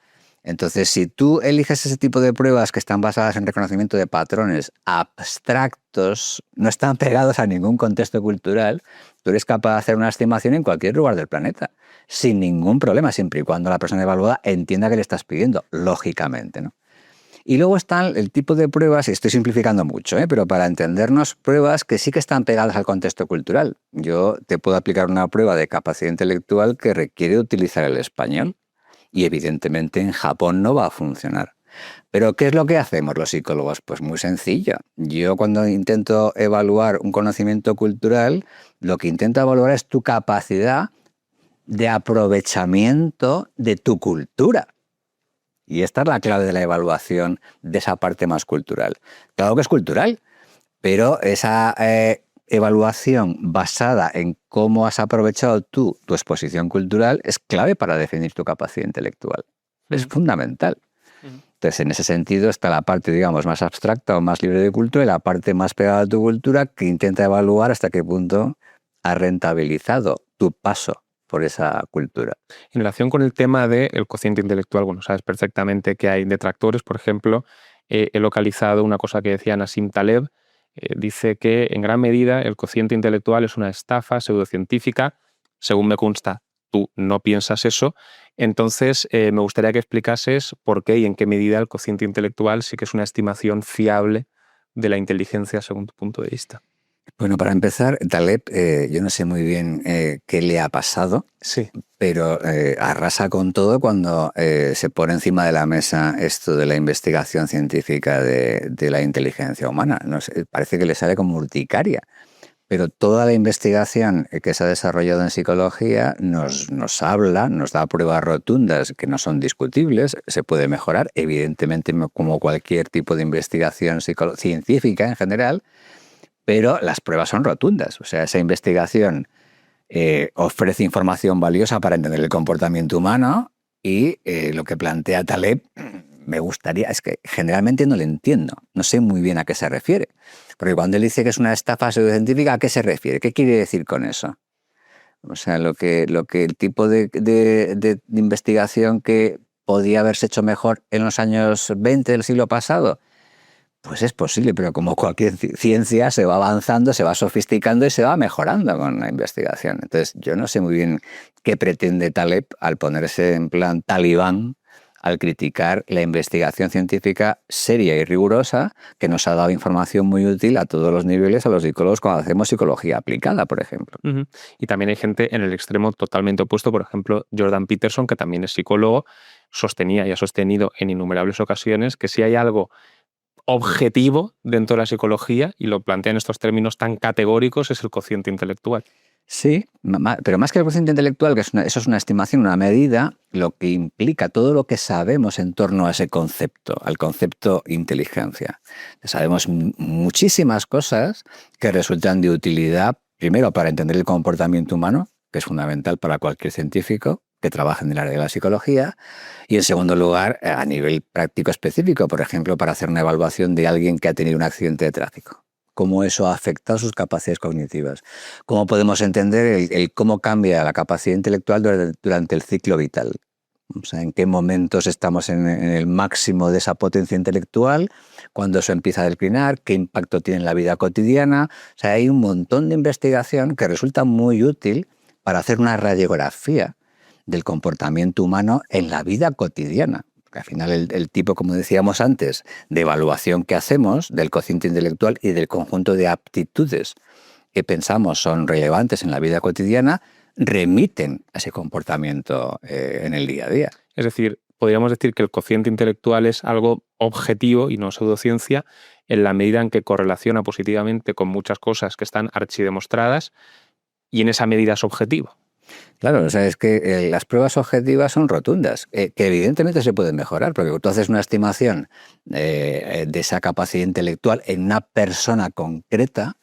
Entonces, si tú eliges ese tipo de pruebas que están basadas en reconocimiento de patrones abstractos, no están pegados a ningún contexto cultural, tú eres capaz de hacer una estimación en cualquier lugar del planeta, sin ningún problema, siempre y cuando la persona evaluada entienda que le estás pidiendo, lógicamente, ¿no? Y luego están el tipo de pruebas, y estoy simplificando mucho, pero para entendernos, pruebas que sí que están pegadas al contexto cultural. Yo te puedo aplicar una prueba de capacidad intelectual que requiere utilizar el español, y evidentemente en Japón no va a funcionar. ¿Pero qué es lo que hacemos los psicólogos? Pues muy sencillo. Yo cuando intento evaluar un conocimiento cultural, lo que intento evaluar es tu capacidad de aprovechamiento de tu cultura. Y esta es la clave de la evaluación de esa parte más cultural. Claro que es cultural, pero esa evaluación basada en cómo has aprovechado tú tu exposición cultural es clave para definir tu capacidad intelectual. Es fundamental. Entonces, en ese sentido está la parte, digamos, más abstracta o más libre de cultura y la parte más pegada a tu cultura que intenta evaluar hasta qué punto has rentabilizado tu paso por esa cultura. En relación con el tema del cociente intelectual, bueno, sabes perfectamente que hay detractores. Por ejemplo, he localizado una cosa que decía Nassim Taleb. Dice que en gran medida el cociente intelectual es una estafa pseudocientífica. Según me consta, tú no piensas eso. Entonces, me gustaría que explicases por qué y en qué medida el cociente intelectual sí que es una estimación fiable de la inteligencia según tu punto de vista. Bueno, para empezar, Taleb, yo no sé muy bien qué le ha pasado, sí, pero arrasa con todo cuando se pone encima de la mesa esto de la investigación científica de la inteligencia humana. No sé, parece que le sale como urticaria. Pero toda la investigación que se ha desarrollado en psicología nos habla, nos da pruebas rotundas que no son discutibles, se puede mejorar, evidentemente, como cualquier tipo de investigación científica en general, pero las pruebas son rotundas. O sea, esa investigación ofrece información valiosa para entender el comportamiento humano y lo que plantea Taleb me gustaría, es que generalmente no le entiendo, no sé muy bien a qué se refiere. Porque cuando él dice que es una estafa pseudocientífica, ¿a qué se refiere? ¿Qué quiere decir con eso? O sea, el tipo de investigación que podía haberse hecho mejor en los años 20 del siglo pasado, pues es posible, pero como cualquier ciencia se va avanzando, se va sofisticando y se va mejorando con la investigación. Entonces, yo no sé muy bien qué pretende Taleb al ponerse en plan talibán al criticar la investigación científica seria y rigurosa que nos ha dado información muy útil a todos los niveles a los psicólogos cuando hacemos psicología aplicada, por ejemplo. Y también hay gente en el extremo totalmente opuesto, por ejemplo, Jordan Peterson, que también es psicólogo, sostenía y ha sostenido en innumerables ocasiones que si hay algo objetivo dentro de la psicología, y lo plantea en estos términos tan categóricos, es el cociente intelectual. Sí, pero más que el cociente intelectual, que eso es una estimación, una medida, lo que implica todo lo que sabemos en torno a ese concepto, al concepto inteligencia. Sabemos muchísimas cosas que resultan de utilidad, primero, para entender el comportamiento humano, que es fundamental para cualquier científico que trabaje en el área de la psicología, y en segundo lugar, a nivel práctico específico, por ejemplo, para hacer una evaluación de alguien que ha tenido un accidente de tráfico. Cómo eso ha afectado sus capacidades cognitivas. Cómo podemos entender el cómo cambia la capacidad intelectual durante el ciclo vital. O sea, en qué momentos estamos en el máximo de esa potencia intelectual, cuándo eso empieza a declinar, qué impacto tiene en la vida cotidiana. O sea, hay un montón de investigación que resulta muy útil para hacer una radiografía del comportamiento humano en la vida cotidiana. Porque al final el tipo, como decíamos antes, de evaluación que hacemos del cociente intelectual y del conjunto de aptitudes que pensamos son relevantes en la vida cotidiana, remiten a ese comportamiento en el día a día. Es decir, podríamos decir que el cociente intelectual es algo objetivo y no pseudociencia en la medida en que correlaciona positivamente con muchas cosas que están archidemostradas y en esa medida es objetivo. Claro, o sea, es que las pruebas objetivas son rotundas, que evidentemente se pueden mejorar, porque tú haces una estimación de esa capacidad intelectual en una persona concreta,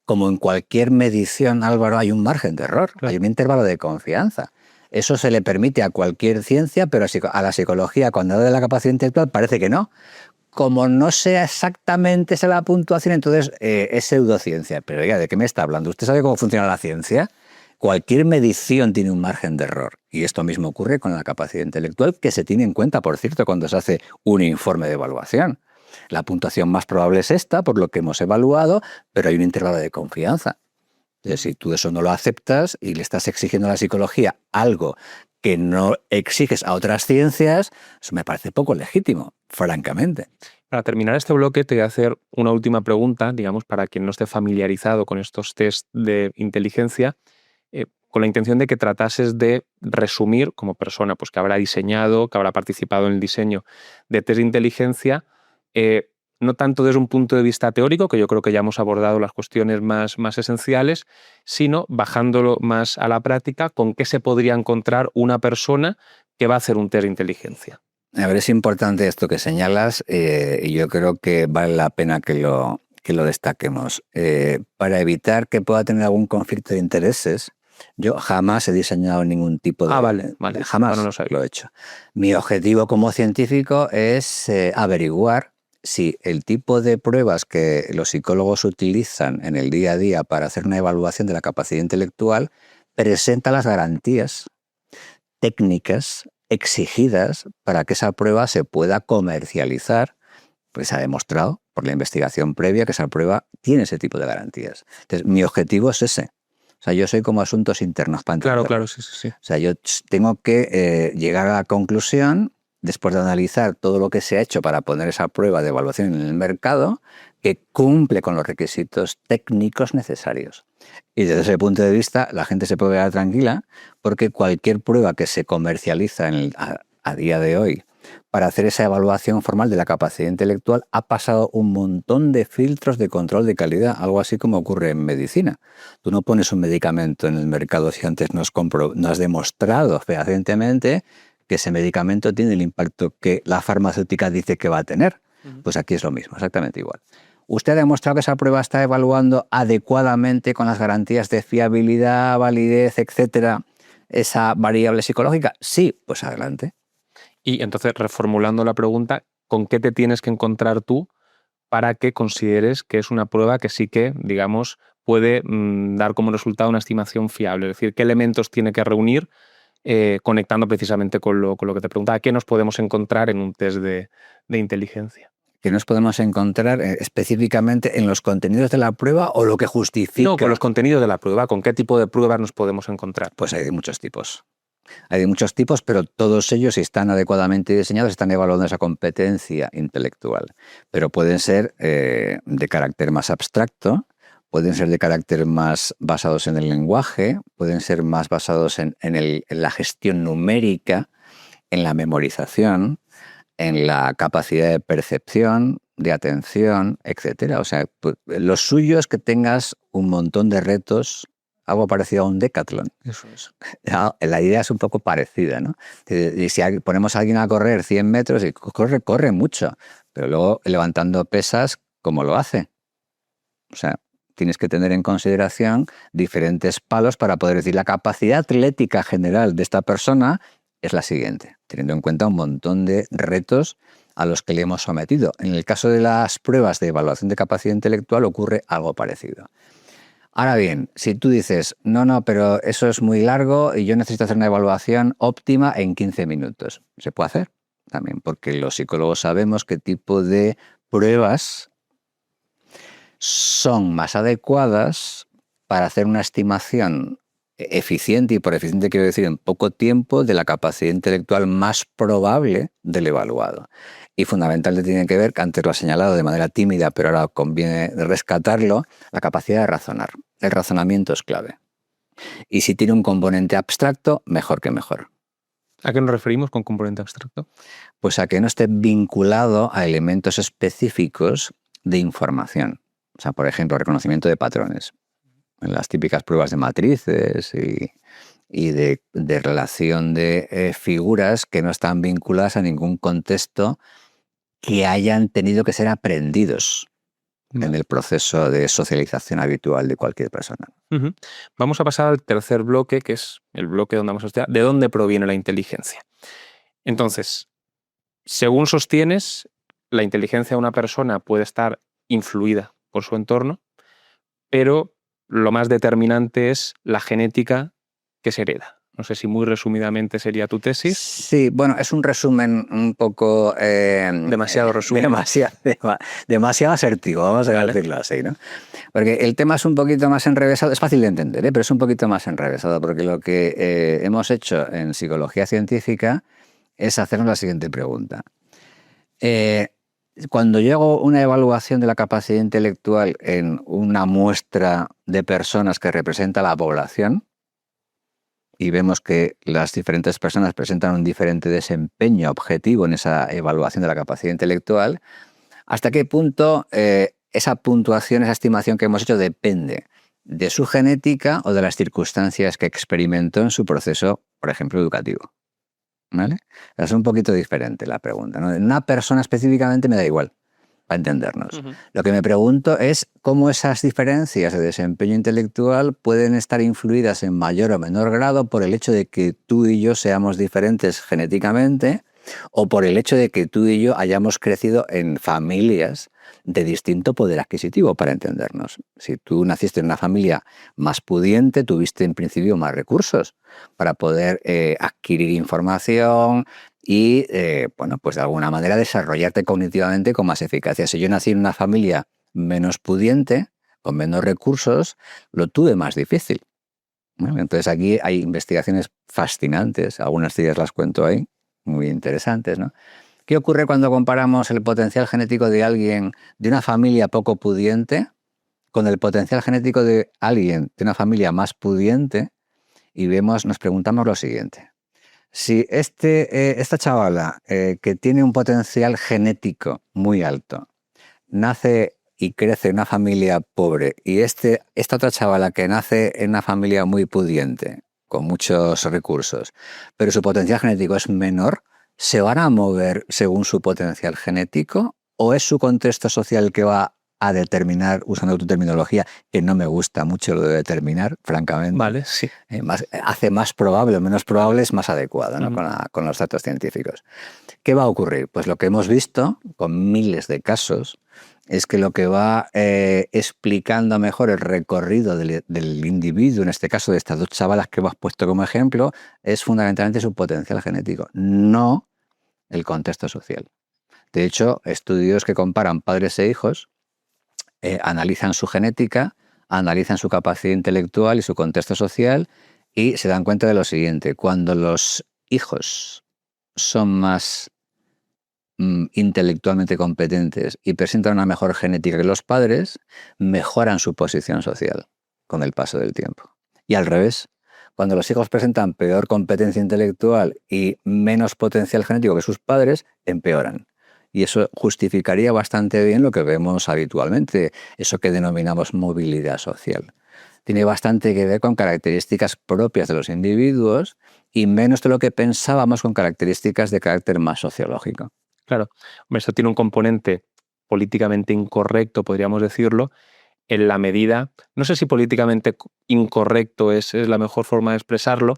como en cualquier medición, Álvaro, hay un margen de error, claro. Hay un intervalo de confianza. Eso se le permite a cualquier ciencia, pero a la psicología, cuando habla de la capacidad intelectual, parece que no. Como no sea exactamente esa la puntuación, entonces es pseudociencia. Pero oiga, ¿de qué me está hablando? ¿Usted sabe cómo funciona la ciencia? Cualquier medición tiene un margen de error. Y esto mismo ocurre con la capacidad intelectual, que se tiene en cuenta, por cierto, cuando se hace un informe de evaluación. La puntuación más probable es esta, por lo que hemos evaluado, pero hay un intervalo de confianza. Entonces, si tú eso no lo aceptas y le estás exigiendo a la psicología algo que no exiges a otras ciencias, eso me parece poco legítimo, francamente. Para terminar este bloque, te voy a hacer una última pregunta, digamos, para quien no esté familiarizado con estos test de inteligencia, con la intención de que tratases de resumir, como persona pues, que habrá diseñado, que habrá participado en el diseño de test de inteligencia, no tanto desde un punto de vista teórico, que yo creo que ya hemos abordado las cuestiones más esenciales, sino bajándolo más a la práctica, con qué se podría encontrar una persona que va a hacer un test de inteligencia. A ver, es importante esto que señalas y yo creo que vale la pena que lo destaquemos. Para evitar que pueda tener algún conflicto de intereses, yo jamás he diseñado ningún tipo de... Vale. Jamás lo he hecho. Mi objetivo como científico es averiguar si el tipo de pruebas que los psicólogos utilizan en el día a día para hacer una evaluación de la capacidad intelectual presenta las garantías técnicas exigidas para que esa prueba se pueda comercializar, pues se ha demostrado por la investigación previa que esa prueba tiene ese tipo de garantías. Entonces, mi objetivo es ese. O sea, yo soy como asuntos internos para entenderlo. Claro, sí. O sea, yo tengo que llegar a la conclusión, después de analizar todo lo que se ha hecho para poner esa prueba de evaluación en el mercado, que cumple con los requisitos técnicos necesarios. Y desde ese punto de vista, la gente se puede quedar tranquila, porque cualquier prueba que se comercializa a día de hoy para hacer esa evaluación formal de la capacidad intelectual ha pasado un montón de filtros de control de calidad, algo así como ocurre en medicina. Tú no pones un medicamento en el mercado si antes no has demostrado fehacientemente que ese medicamento tiene el impacto que la farmacéutica dice que va a tener. Pues aquí es lo mismo, exactamente igual. ¿Usted ha demostrado que esa prueba está evaluando adecuadamente con las garantías de fiabilidad, validez, etcétera, esa variable psicológica? Sí, pues adelante. Y entonces, reformulando la pregunta, ¿con qué te tienes que encontrar tú para que consideres que es una prueba que sí que, digamos, puede dar como resultado una estimación fiable? Es decir, ¿qué elementos tiene que reunir conectando precisamente con lo que te preguntaba? ¿Qué nos podemos encontrar en un test de inteligencia? ¿Que nos podemos encontrar específicamente en los contenidos de la prueba o lo que justifica? No, con los contenidos de la prueba. ¿Con qué tipo de pruebas nos podemos encontrar? Pues hay de muchos tipos. Hay de muchos tipos, pero todos ellos, si están adecuadamente diseñados, están evaluando esa competencia intelectual. Pero pueden ser de carácter más abstracto, pueden ser de carácter más basados en el lenguaje, pueden ser más basados en la gestión numérica, en la memorización, en la capacidad de percepción, de atención, etcétera. O sea, pues, lo suyo es que tengas un montón de retos, algo parecido a un décathlon. Eso es. La idea es un poco parecida, ¿no? Y si ponemos a alguien a correr 100 metros, y corre mucho, pero luego levantando pesas, ¿cómo lo hace? O sea, tienes que tener en consideración diferentes palos para poder decir la capacidad atlética general de esta persona es la siguiente, teniendo en cuenta un montón de retos a los que le hemos sometido. En el caso de las pruebas de evaluación de capacidad intelectual ocurre algo parecido. Ahora bien, si tú dices, no, pero eso es muy largo y yo necesito hacer una evaluación óptima en 15 minutos, se puede hacer también, porque los psicólogos sabemos qué tipo de pruebas son más adecuadas para hacer una estimación eficiente, y por eficiente quiero decir en poco tiempo, de la capacidad intelectual más probable del evaluado. Y fundamentalmente tiene que ver, que antes lo ha señalado de manera tímida, pero ahora conviene rescatarlo, la capacidad de razonar. El razonamiento es clave. Y si tiene un componente abstracto, mejor que mejor. ¿A qué nos referimos con componente abstracto? Pues a que no esté vinculado a elementos específicos de información. O sea, por ejemplo, reconocimiento de patrones. En las típicas pruebas de matrices y de relación de figuras que no están vinculadas a ningún contexto que hayan tenido que ser aprendidos en el proceso de socialización habitual de cualquier persona. Uh-huh. Vamos a pasar al tercer bloque, que es el bloque donde vamos a estudiar de dónde proviene la inteligencia. Entonces, según sostienes, la inteligencia de una persona puede estar influida por su entorno, pero lo más determinante es la genética que se hereda. No sé si muy resumidamente sería tu tesis. Sí, bueno, es un resumen un poco... demasiado resumen. Demasiado asertivo, vamos a decirlo así, ¿no? Porque el tema es un poquito más enrevesado, es fácil de entender, pero es un poquito más enrevesado, porque lo que hemos hecho en psicología científica es hacernos la siguiente pregunta. Cuando yo hago una evaluación de la capacidad intelectual en una muestra de personas que representa la población, y vemos que las diferentes personas presentan un diferente desempeño objetivo en esa evaluación de la capacidad intelectual, ¿hasta qué punto esa puntuación, esa estimación que hemos hecho depende de su genética o de las circunstancias que experimentó en su proceso, por ejemplo, educativo? ¿Vale? Es un poquito diferente la pregunta, ¿no? En una persona específicamente me da igual, para entendernos. Uh-huh. Lo que me pregunto es cómo esas diferencias de desempeño intelectual pueden estar influidas en mayor o menor grado por el hecho de que tú y yo seamos diferentes genéticamente o por el hecho de que tú y yo hayamos crecido en familias de distinto poder adquisitivo, para entendernos. Si tú naciste en una familia más pudiente, tuviste en principio más recursos para poder adquirir información y, bueno, pues de alguna manera desarrollarte cognitivamente con más eficacia. Si yo nací en una familia menos pudiente, con menos recursos, lo tuve más difícil. Bueno, entonces aquí hay investigaciones fascinantes, algunas de ellas las cuento ahí, muy interesantes, ¿no? ¿Qué ocurre cuando comparamos el potencial genético de alguien de una familia poco pudiente con el potencial genético de alguien de una familia más pudiente? Y nos preguntamos lo siguiente. Si esta chavala que tiene un potencial genético muy alto nace y crece en una familia pobre y esta otra chavala que nace en una familia muy pudiente, con muchos recursos, pero su potencial genético es menor, ¿se van a mover según su potencial genético o es su contexto social que va a determinar, usando tu terminología, que no me gusta mucho lo de determinar, francamente? Vale, sí. Hace más probable o menos probable, es más adecuado, ¿no? Con los datos científicos. ¿Qué va a ocurrir? Pues lo que hemos visto con miles de casos es que lo que va explicando mejor el recorrido del individuo, en este caso de estas dos chavalas que hemos puesto como ejemplo, es fundamentalmente su potencial genético, no el contexto social. De hecho, estudios que comparan padres e hijos analizan su genética, analizan su capacidad intelectual y su contexto social Y se dan cuenta de lo siguiente: cuando los hijos son más intelectualmente competentes y presentan una mejor genética que los padres, mejoran su posición social con el paso del tiempo. Y al revés, cuando los hijos presentan peor competencia intelectual y menos potencial genético que sus padres, empeoran. Y eso justificaría bastante bien lo que vemos habitualmente, eso que denominamos movilidad social. Tiene bastante que ver con características propias de los individuos y menos de lo que pensábamos con características de carácter más sociológico. Claro, hombre, esto tiene un componente políticamente incorrecto, podríamos decirlo, en la medida, no sé si políticamente incorrecto es la mejor forma de expresarlo,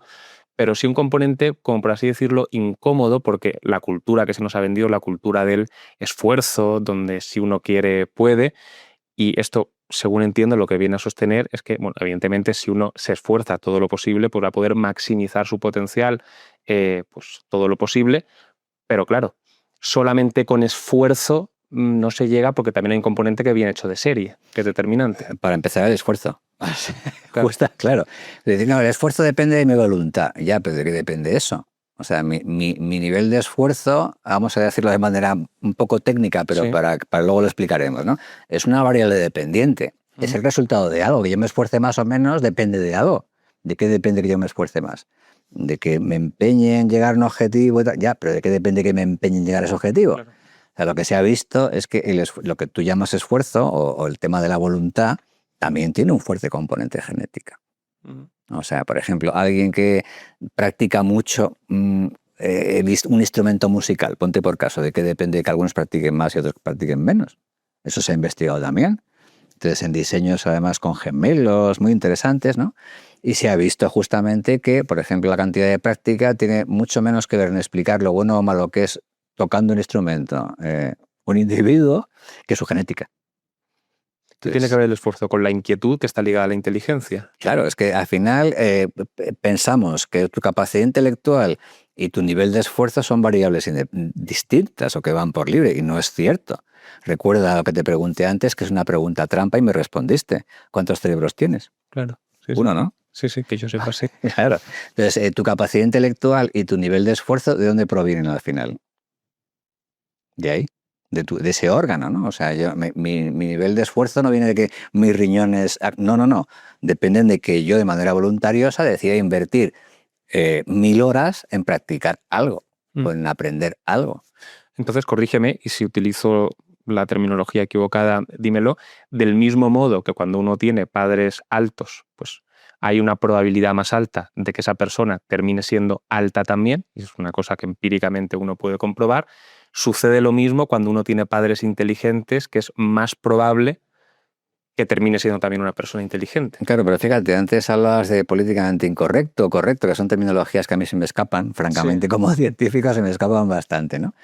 pero sí un componente, como por así decirlo, incómodo, porque la cultura que se nos ha vendido, la cultura del esfuerzo, donde si uno quiere, puede, y esto, según entiendo, lo que viene a sostener es que, bueno, evidentemente, si uno se esfuerza todo lo posible, pues va a poder maximizar su potencial, pues todo lo posible, pero claro, solamente con esfuerzo no se llega porque también hay un componente que viene hecho de serie, que es determinante. Para empezar, el esfuerzo. Claro. Claro. Es decir, no, el esfuerzo depende de mi voluntad. Ya, pero ¿de qué depende eso? O sea, mi nivel de esfuerzo, vamos a decirlo de manera un poco técnica, pero Sí. para luego lo explicaremos, ¿no? Es una variable dependiente. Es el resultado de algo. Que yo me esfuerce más o menos depende de algo. ¿De qué depende que yo me esfuerce más? De que me empeñe en llegar a un objetivo y tal. Ya, pero ¿de qué depende que me empeñe en llegar a ese objetivo? Claro. O sea, lo que se ha visto es que lo que tú llamas esfuerzo o el tema de la voluntad también tiene un fuerte componente genética. O sea, por ejemplo, alguien que practica mucho un instrumento musical, ponte por caso, de que depende de que algunos practiquen más y otros practiquen menos. Eso se ha investigado también. Entonces, en diseños además con gemelos muy interesantes, ¿no? Y se ha visto justamente que, por ejemplo, la cantidad de práctica tiene mucho menos que ver en explicar lo bueno o malo que es tocando un instrumento un individuo que su genética. ¿Qué tiene que ver el esfuerzo con la inquietud que está ligada a la inteligencia? Claro, es que al final pensamos que tu capacidad intelectual y tu nivel de esfuerzo son variables distintas o que van por libre, y no es cierto. Recuerda lo que te pregunté antes, que es una pregunta trampa, y me respondiste. ¿Cuántos cerebros tienes? Claro. Sí, Uno, sí. ¿no? Sí, que yo sepa, sí. Claro. Entonces, tu capacidad intelectual y tu nivel de esfuerzo, ¿de dónde provienen al final? De ahí, de ese órgano, ¿no? O sea, mi nivel de esfuerzo no viene de que mis riñones... No. Dependen de que yo de manera voluntariosa decida invertir 1000 horas en practicar algo o en aprender algo. Entonces, corrígeme, y si utilizo la terminología equivocada, dímelo, del mismo modo que cuando uno tiene padres altos, pues hay una probabilidad más alta de que esa persona termine siendo alta también, y es una cosa que empíricamente uno puede comprobar. Sucede lo mismo cuando uno tiene padres inteligentes, que es más probable que termine siendo también una persona inteligente. Claro, pero fíjate, antes hablabas de políticamente incorrecto, correcto, que son terminologías que a mí se me escapan, francamente, como científico se me escapan bastante, ¿no?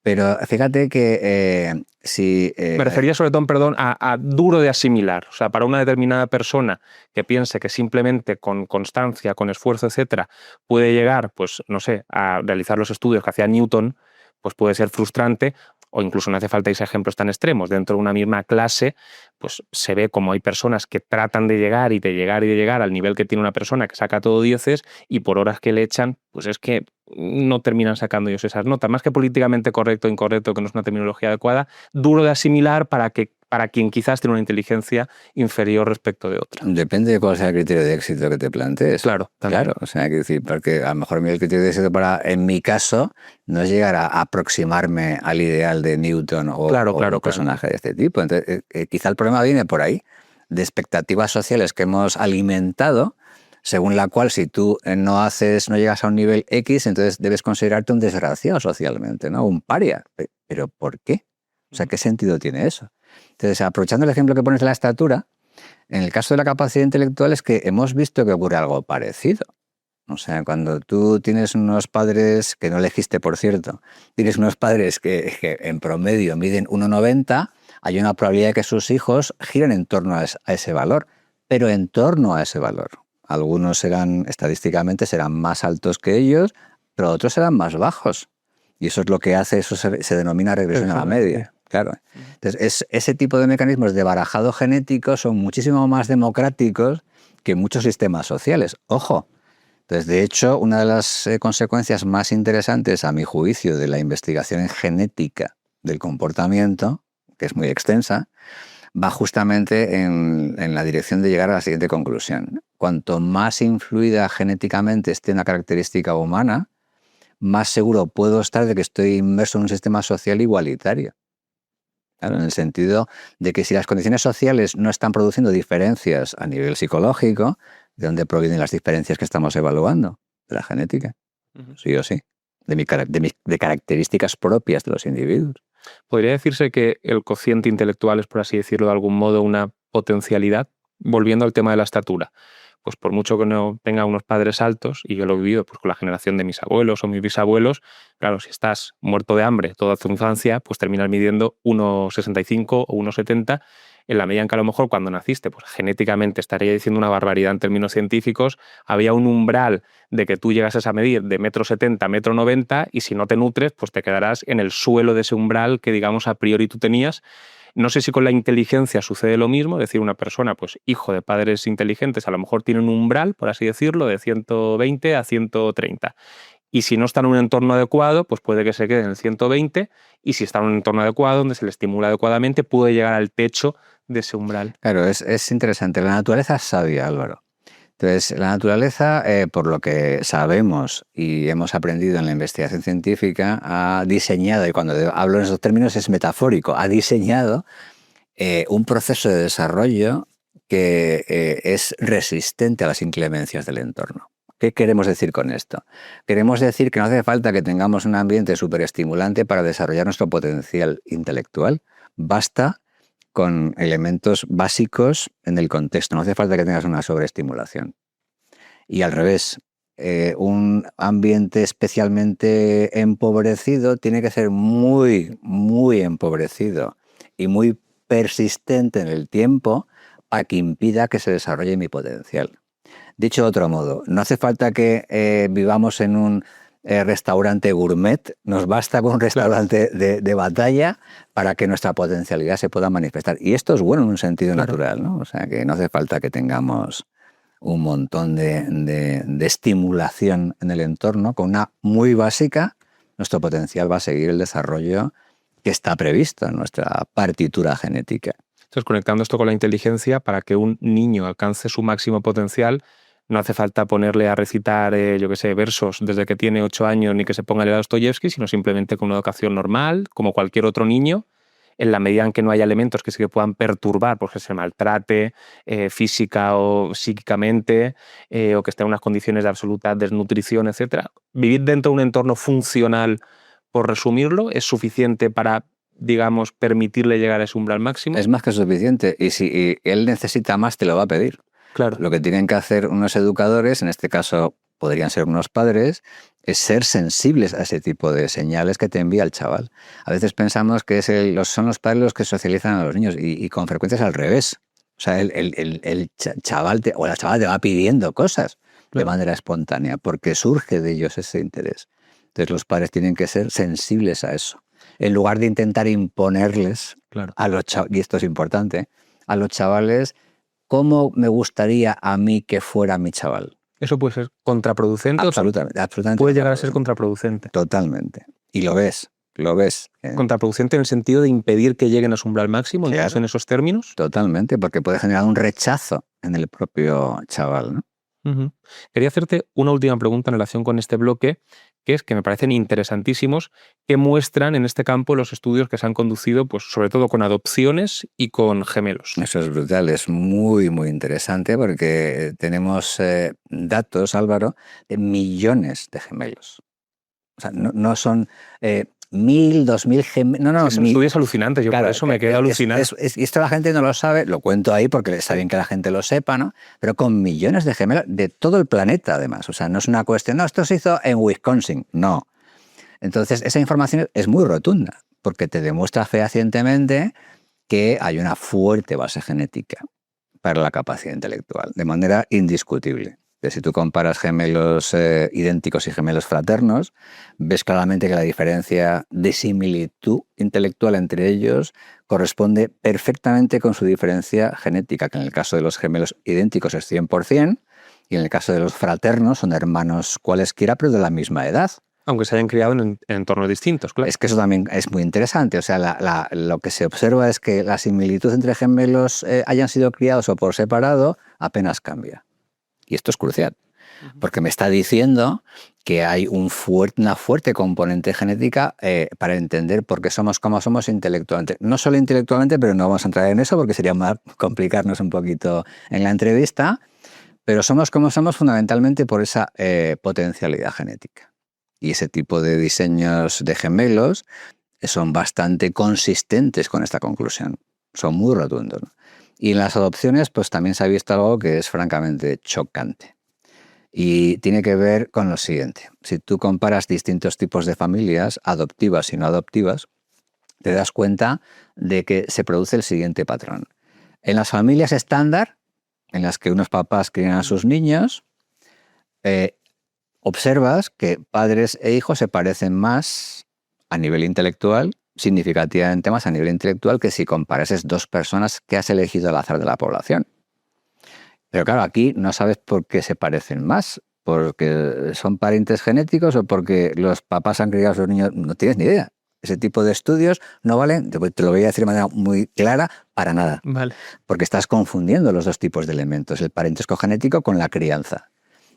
Pero fíjate que si... Me refería sobre todo, perdón, a duro de asimilar. O sea, para una determinada persona que piense que simplemente con constancia, con esfuerzo, etcétera, puede llegar, pues, no sé, a realizar los estudios que hacía Newton, pues puede ser frustrante, o incluso no hace falta irse a ejemplos tan extremos. Dentro de una misma clase, pues se ve como hay personas que tratan de llegar y de llegar y de llegar al nivel que tiene una persona que saca todo 10 y por horas que le echan, pues es que no terminan sacando ellos esas notas. Más que políticamente correcto o incorrecto, que no es una terminología adecuada, duro de asimilar para quien quizás tiene una inteligencia inferior respecto de otra. Depende de cuál sea el criterio de éxito que te plantees. Claro, también. Claro, o sea, hay que decir, porque a lo mejor el criterio de éxito en mi caso, no es llegar a aproximarme al ideal de Newton o un personaje de este tipo. Entonces, quizá el problema viene por ahí, de expectativas sociales que hemos alimentado, según la cual si tú no llegas a un nivel X, entonces debes considerarte un desgraciado socialmente, ¿no? Un paria. ¿Pero por qué? O sea, ¿qué sentido tiene eso? Entonces, aprovechando el ejemplo que pones de la estatura, en el caso de la capacidad intelectual es que hemos visto que ocurre algo parecido. O sea, cuando tú tienes unos padres, que no elegiste, por cierto, tienes unos padres que en promedio miden 1,90, hay una probabilidad de que sus hijos giren en torno a ese valor, pero en torno a ese valor. Algunos estadísticamente serán más altos que ellos, pero otros serán más bajos. Y eso es lo que hace, eso se denomina regresión a la media. Claro. Entonces, ese tipo de mecanismos de barajado genético son muchísimo más democráticos que muchos sistemas sociales. Ojo, Entonces, de hecho, una de las consecuencias más interesantes, a mi juicio, de la investigación en genética del comportamiento, que es muy extensa, va justamente en la dirección de llegar a la siguiente conclusión. Cuanto más influida genéticamente esté una característica humana, más seguro puedo estar de que estoy inmerso en un sistema social igualitario. Claro, en el sentido de que si las condiciones sociales no están produciendo diferencias a nivel psicológico, ¿de dónde provienen las diferencias que estamos evaluando? De la genética, sí o sí, de características propias de los individuos. ¿Podría decirse que el cociente intelectual es, por así decirlo, de algún modo una potencialidad? Volviendo al tema de la estatura. Pues por mucho que no tenga unos padres altos, y yo lo he vivido pues, con la generación de mis abuelos o mis bisabuelos, claro, si estás muerto de hambre toda tu infancia, pues terminas midiendo 1,65 o 1,70, en la medida en que a lo mejor cuando naciste, pues genéticamente estaría diciendo una barbaridad en términos científicos, había un umbral de que tú llegases a medir de 1,70 m, 1,90 m, y si no te nutres, pues te quedarás en el suelo de ese umbral que, digamos, a priori tú tenías. No sé si con la inteligencia sucede lo mismo, es decir, una persona, pues hijo de padres inteligentes, a lo mejor tiene un umbral, por así decirlo, de 120 a 130. Y si no está en un entorno adecuado, pues puede que se quede en el 120, y si está en un entorno adecuado, donde se le estimula adecuadamente, puede llegar al techo de ese umbral. Claro, es interesante. La naturaleza es sabia, Álvaro. Entonces, la naturaleza, por lo que sabemos y hemos aprendido en la investigación científica, ha diseñado, y cuando hablo en esos términos es metafórico, ha diseñado un proceso de desarrollo que es resistente a las inclemencias del entorno. ¿Qué queremos decir con esto? Queremos decir que no hace falta que tengamos un ambiente superestimulante para desarrollar nuestro potencial intelectual. Basta con elementos básicos en el contexto. No hace falta que tengas una sobreestimulación. Y al revés, un ambiente especialmente empobrecido tiene que ser muy, muy empobrecido y muy persistente en el tiempo para que impida que se desarrolle mi potencial. Dicho de otro modo, no hace falta que vivamos en un restaurante gourmet, nos basta con un restaurante de batalla para que nuestra potencialidad se pueda manifestar. Y esto es bueno en un sentido natural, ¿no? O sea, que no hace falta que tengamos un montón de estimulación en el entorno. Con una muy básica, nuestro potencial va a seguir el desarrollo que está previsto en nuestra partitura genética. Entonces, conectando esto con la inteligencia, para que un niño alcance su máximo potencial, no hace falta ponerle a recitar, yo qué sé, versos desde que tiene 8 años, ni que se ponga a leer a Dostoyevsky, sino simplemente con una educación normal, como cualquier otro niño, en la medida en que no haya elementos que sí que puedan perturbar, porque se maltrate física o psíquicamente, o que esté en unas condiciones de absoluta desnutrición, etc. Vivir dentro de un entorno funcional, por resumirlo, es suficiente para, digamos, permitirle llegar a ese umbral máximo. Es más que suficiente. Y si él necesita más, te lo va a pedir. Claro. Lo que tienen que hacer unos educadores, en este caso podrían ser unos padres, es ser sensibles a ese tipo de señales que te envía el chaval. A veces pensamos que son los padres los que socializan a los niños y con frecuencia es al revés. O sea, el chaval o la chavala te va pidiendo cosas de manera espontánea porque surge de ellos ese interés. Entonces los padres tienen que ser sensibles a eso. En lugar de intentar imponerles a los chavales, y esto es importante, a los chavales cómo me gustaría a mí que fuera mi chaval. ¿Eso puede ser contraproducente? Absolutamente. Puede llegar a ser contraproducente. Totalmente. Y lo ves. Contraproducente en el sentido de impedir que lleguen a su umbral máximo, claro, en esos términos. Totalmente, porque puede generar un rechazo en el propio chaval, ¿no? Quería hacerte una última pregunta en relación con este bloque, que es que me parecen interesantísimos, que muestran en este campo los estudios que se han conducido, pues sobre todo con adopciones y con gemelos. Eso es brutal, es muy, muy interesante porque tenemos datos, Álvaro, de millones de gemelos. O sea, no son 1.000, 2.000 gemelos. No, son estudios alucinantes, yo por eso me quedé alucinado. Y esto la gente no lo sabe, lo cuento ahí porque está bien que la gente lo sepa, ¿no? Pero con millones de gemelos de todo el planeta, además. O sea, no es una cuestión, no, esto se hizo en Wisconsin, no. Entonces, esa información es muy rotunda porque te demuestra fehacientemente que hay una fuerte base genética para la capacidad intelectual, de manera indiscutible. Si tú comparas gemelos idénticos y gemelos fraternos, ves claramente que la diferencia de similitud intelectual entre ellos corresponde perfectamente con su diferencia genética, que en el caso de los gemelos idénticos es 100%, Y en el caso de los fraternos, son hermanos cualesquiera, pero de la misma edad. Aunque se hayan criado en entornos distintos, claro. Es que eso también es muy interesante. O sea, lo que se observa es que la similitud entre gemelos hayan sido criados o por separado apenas cambia. Y esto es crucial, porque me está diciendo que hay una fuerte componente genética para entender por qué somos como somos intelectualmente. No solo intelectualmente, pero no vamos a entrar en eso porque sería más complicarnos un poquito en la entrevista, pero somos como somos fundamentalmente por esa potencialidad genética. Y ese tipo de diseños de gemelos son bastante consistentes con esta conclusión. Son muy rotundos, ¿no? Y en las adopciones, pues también se ha visto algo que es francamente chocante. Y tiene que ver con lo siguiente. Si tú comparas distintos tipos de familias, adoptivas y no adoptivas, te das cuenta de que se produce el siguiente patrón. En las familias estándar, en las que unos papás crían a sus niños, observas que padres e hijos se parecen más a nivel intelectual, significativamente más a nivel intelectual, que si comparases dos personas que has elegido al azar de la población. Pero claro, aquí no sabes por qué se parecen más, porque son parientes genéticos o porque los papás han criado a sus niños, no tienes ni idea. Ese tipo de estudios no valen, te lo voy a decir de manera muy clara, para nada. Vale. Porque estás confundiendo los dos tipos de elementos, el parentesco genético con la crianza.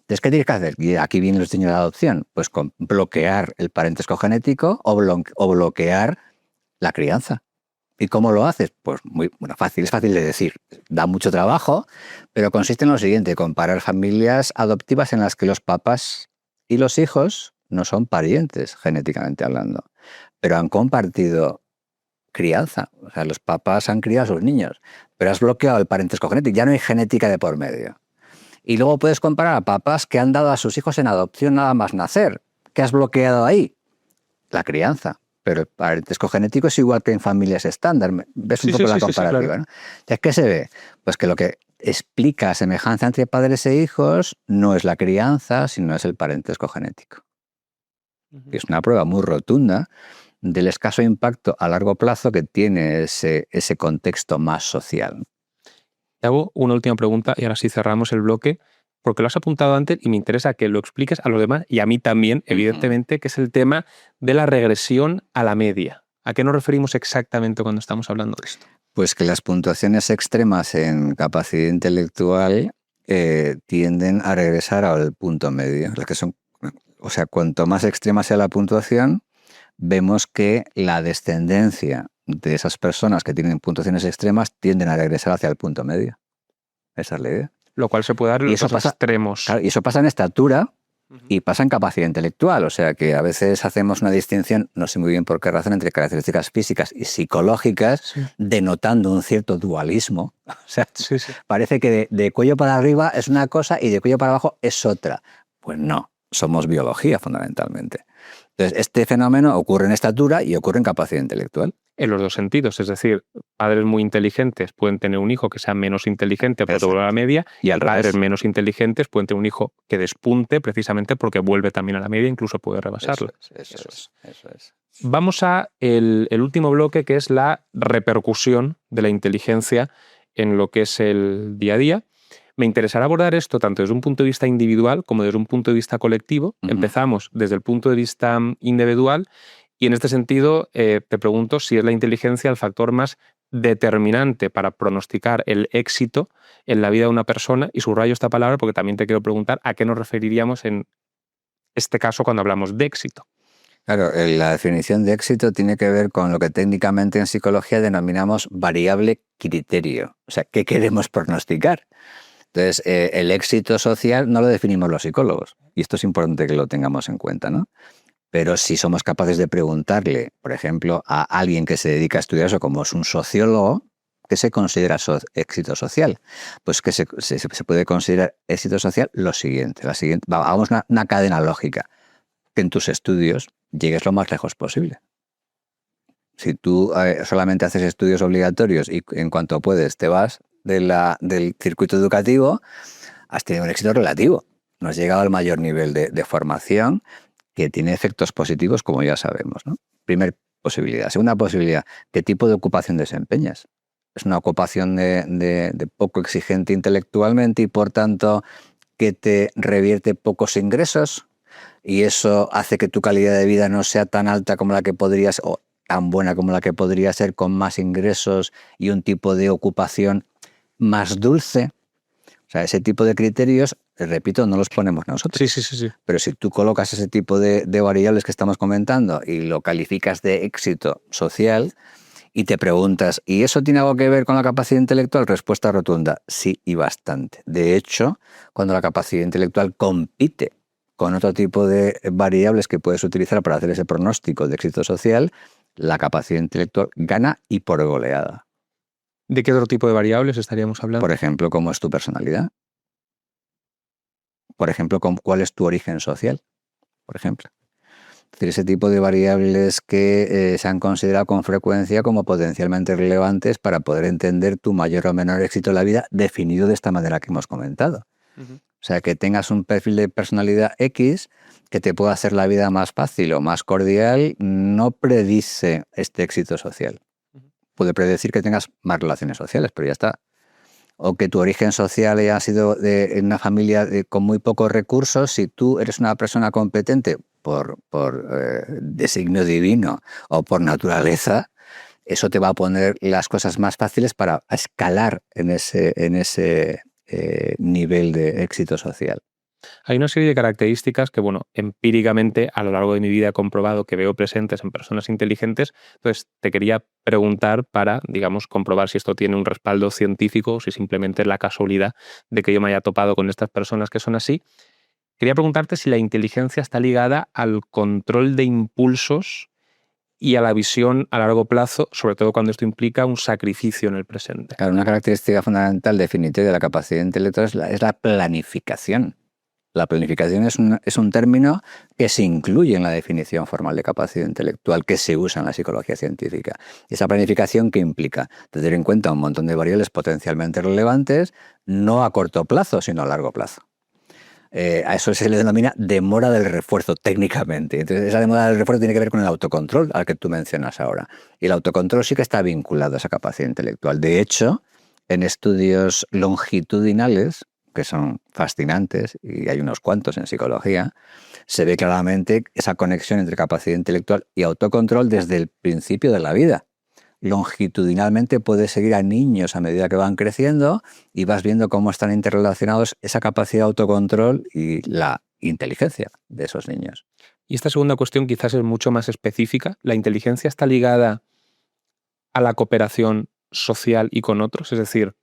Entonces, ¿qué tienes que hacer? Y aquí viene el diseño de la adopción. Pues con bloquear el parentesco genético o bloquear la crianza. ¿Y cómo lo haces? Pues es fácil de decir. Da mucho trabajo, pero consiste en lo siguiente: comparar familias adoptivas en las que los papás y los hijos no son parientes, genéticamente hablando, pero han compartido crianza. O sea, los papás han criado a sus niños, pero has bloqueado el parentesco genético. Ya no hay genética de por medio. Y luego puedes comparar a papás que han dado a sus hijos en adopción nada más nacer. ¿Qué has bloqueado ahí? La crianza. Pero el parentesco genético es igual que en familias estándar. ¿Ves un poco la comparativa? Sí, claro. ¿No? Entonces, ¿qué se ve? Pues que lo que explica semejanza entre padres e hijos no es la crianza, sino es el parentesco genético. Es una prueba muy rotunda del escaso impacto a largo plazo que tiene ese contexto más social. Te hago una última pregunta y ahora sí cerramos el bloque, porque lo has apuntado antes y me interesa que lo expliques a los demás y a mí también, evidentemente, que es el tema de la regresión a la media. ¿A qué nos referimos exactamente cuando estamos hablando de esto? Pues que las puntuaciones extremas en capacidad intelectual tienden a regresar al punto medio. Las que son, o sea, cuanto más extrema sea la puntuación, vemos que la descendencia de esas personas que tienen puntuaciones extremas tienden a regresar hacia el punto medio. Esa es la idea. Lo cual se puede dar en los extremos. Claro, y eso pasa en estatura y pasa en capacidad intelectual. O sea que a veces hacemos una distinción, no sé muy bien por qué razón, entre características físicas y psicológicas, denotando un cierto dualismo. O sea, parece que de cuello para arriba es una cosa y de cuello para abajo es otra. Pues no, somos biología fundamentalmente. Entonces, este fenómeno ocurre en estatura y ocurre en capacidad intelectual. En los dos sentidos, es decir, padres muy inteligentes pueden tener un hijo que sea menos inteligente pero sobre la media, y padres menos inteligentes pueden tener un hijo que despunte precisamente porque vuelve también a la media, incluso puede rebasarla. Eso es. Vamos a el último bloque, que es la repercusión de la inteligencia en lo que es el día a día. Me interesará abordar esto tanto desde un punto de vista individual como desde un punto de vista colectivo. Empezamos desde el punto de vista individual y en este sentido te pregunto si es la inteligencia el factor más determinante para pronosticar el éxito en la vida de una persona, y subrayo esta palabra porque también te quiero preguntar a qué nos referiríamos en este caso cuando hablamos de éxito. Claro, la definición de éxito tiene que ver con lo que técnicamente en psicología denominamos variable criterio. O sea, ¿qué queremos pronosticar? Entonces, el éxito social no lo definimos los psicólogos, y esto es importante que lo tengamos en cuenta, ¿no? Pero si somos capaces de preguntarle, por ejemplo, a alguien que se dedica a estudiar eso, como es un sociólogo, ¿qué se considera éxito social? Pues que se puede considerar éxito social lo siguiente. Hagamos una cadena lógica, que en tus estudios llegues lo más lejos posible. Si tú solamente haces estudios obligatorios y en cuanto puedes te vas del circuito educativo, has tenido un éxito relativo. No has llegado al mayor nivel de formación, que tiene efectos positivos, como ya sabemos, ¿no? Primera posibilidad. Segunda posibilidad, ¿qué tipo de ocupación desempeñas? ¿Es una ocupación de poco exigente intelectualmente y, por tanto, que te revierte pocos ingresos y eso hace que tu calidad de vida no sea tan alta como la que podrías, o tan buena como la que podría ser con más ingresos y un tipo de ocupación más dulce. O sea, ese tipo de criterios, repito, no los ponemos nosotros. Sí. Pero si tú colocas ese tipo de variables que estamos comentando y lo calificas de éxito social y te preguntas, ¿y eso tiene algo que ver con la capacidad intelectual? Respuesta rotunda, sí y bastante. De hecho, cuando la capacidad intelectual compite con otro tipo de variables que puedes utilizar para hacer ese pronóstico de éxito social, la capacidad intelectual gana y por goleada. ¿De qué otro tipo de variables estaríamos hablando? Por ejemplo, ¿cómo es tu personalidad? Por ejemplo, ¿cuál es tu origen social? Por ejemplo. Es decir, ese tipo de variables que se han considerado con frecuencia como potencialmente relevantes para poder entender tu mayor o menor éxito en la vida, definido de esta manera que hemos comentado. O sea, que tengas un perfil de personalidad X que te pueda hacer la vida más fácil o más cordial, no predice este éxito social. Puede predecir que tengas más relaciones sociales, pero ya está. O que tu origen social haya sido en una familia con muy pocos recursos. Si tú eres una persona competente por designio divino o por naturaleza, eso te va a poner las cosas más fáciles para escalar en ese nivel de éxito social. Hay una serie de características que, bueno, empíricamente a lo largo de mi vida he comprobado que veo presentes en personas inteligentes. Entonces, te quería preguntar para, digamos, comprobar si esto tiene un respaldo científico o si simplemente es la casualidad de que yo me haya topado con estas personas que son así. Quería preguntarte si la inteligencia está ligada al control de impulsos y a la visión a largo plazo, sobre todo cuando esto implica un sacrificio en el presente. Claro, una característica fundamental definitiva de la capacidad intelectual es la planificación. La planificación es un término que se incluye en la definición formal de capacidad intelectual que se usa en la psicología científica. Esa planificación que implica tener en cuenta un montón de variables potencialmente relevantes, no a corto plazo, sino a largo plazo. A eso se le denomina demora del refuerzo técnicamente. Entonces, esa demora del refuerzo tiene que ver con el autocontrol al que tú mencionas ahora. Y el autocontrol sí que está vinculado a esa capacidad intelectual. De hecho, en estudios longitudinales, que son fascinantes, y hay unos cuantos en psicología, se ve claramente esa conexión entre capacidad intelectual y autocontrol desde el principio de la vida. Longitudinalmente puedes seguir a niños a medida que van creciendo y vas viendo cómo están interrelacionados esa capacidad de autocontrol y la inteligencia de esos niños. Y esta segunda cuestión quizás es mucho más específica. ¿La inteligencia está ligada a la cooperación social y con otros? Es decir,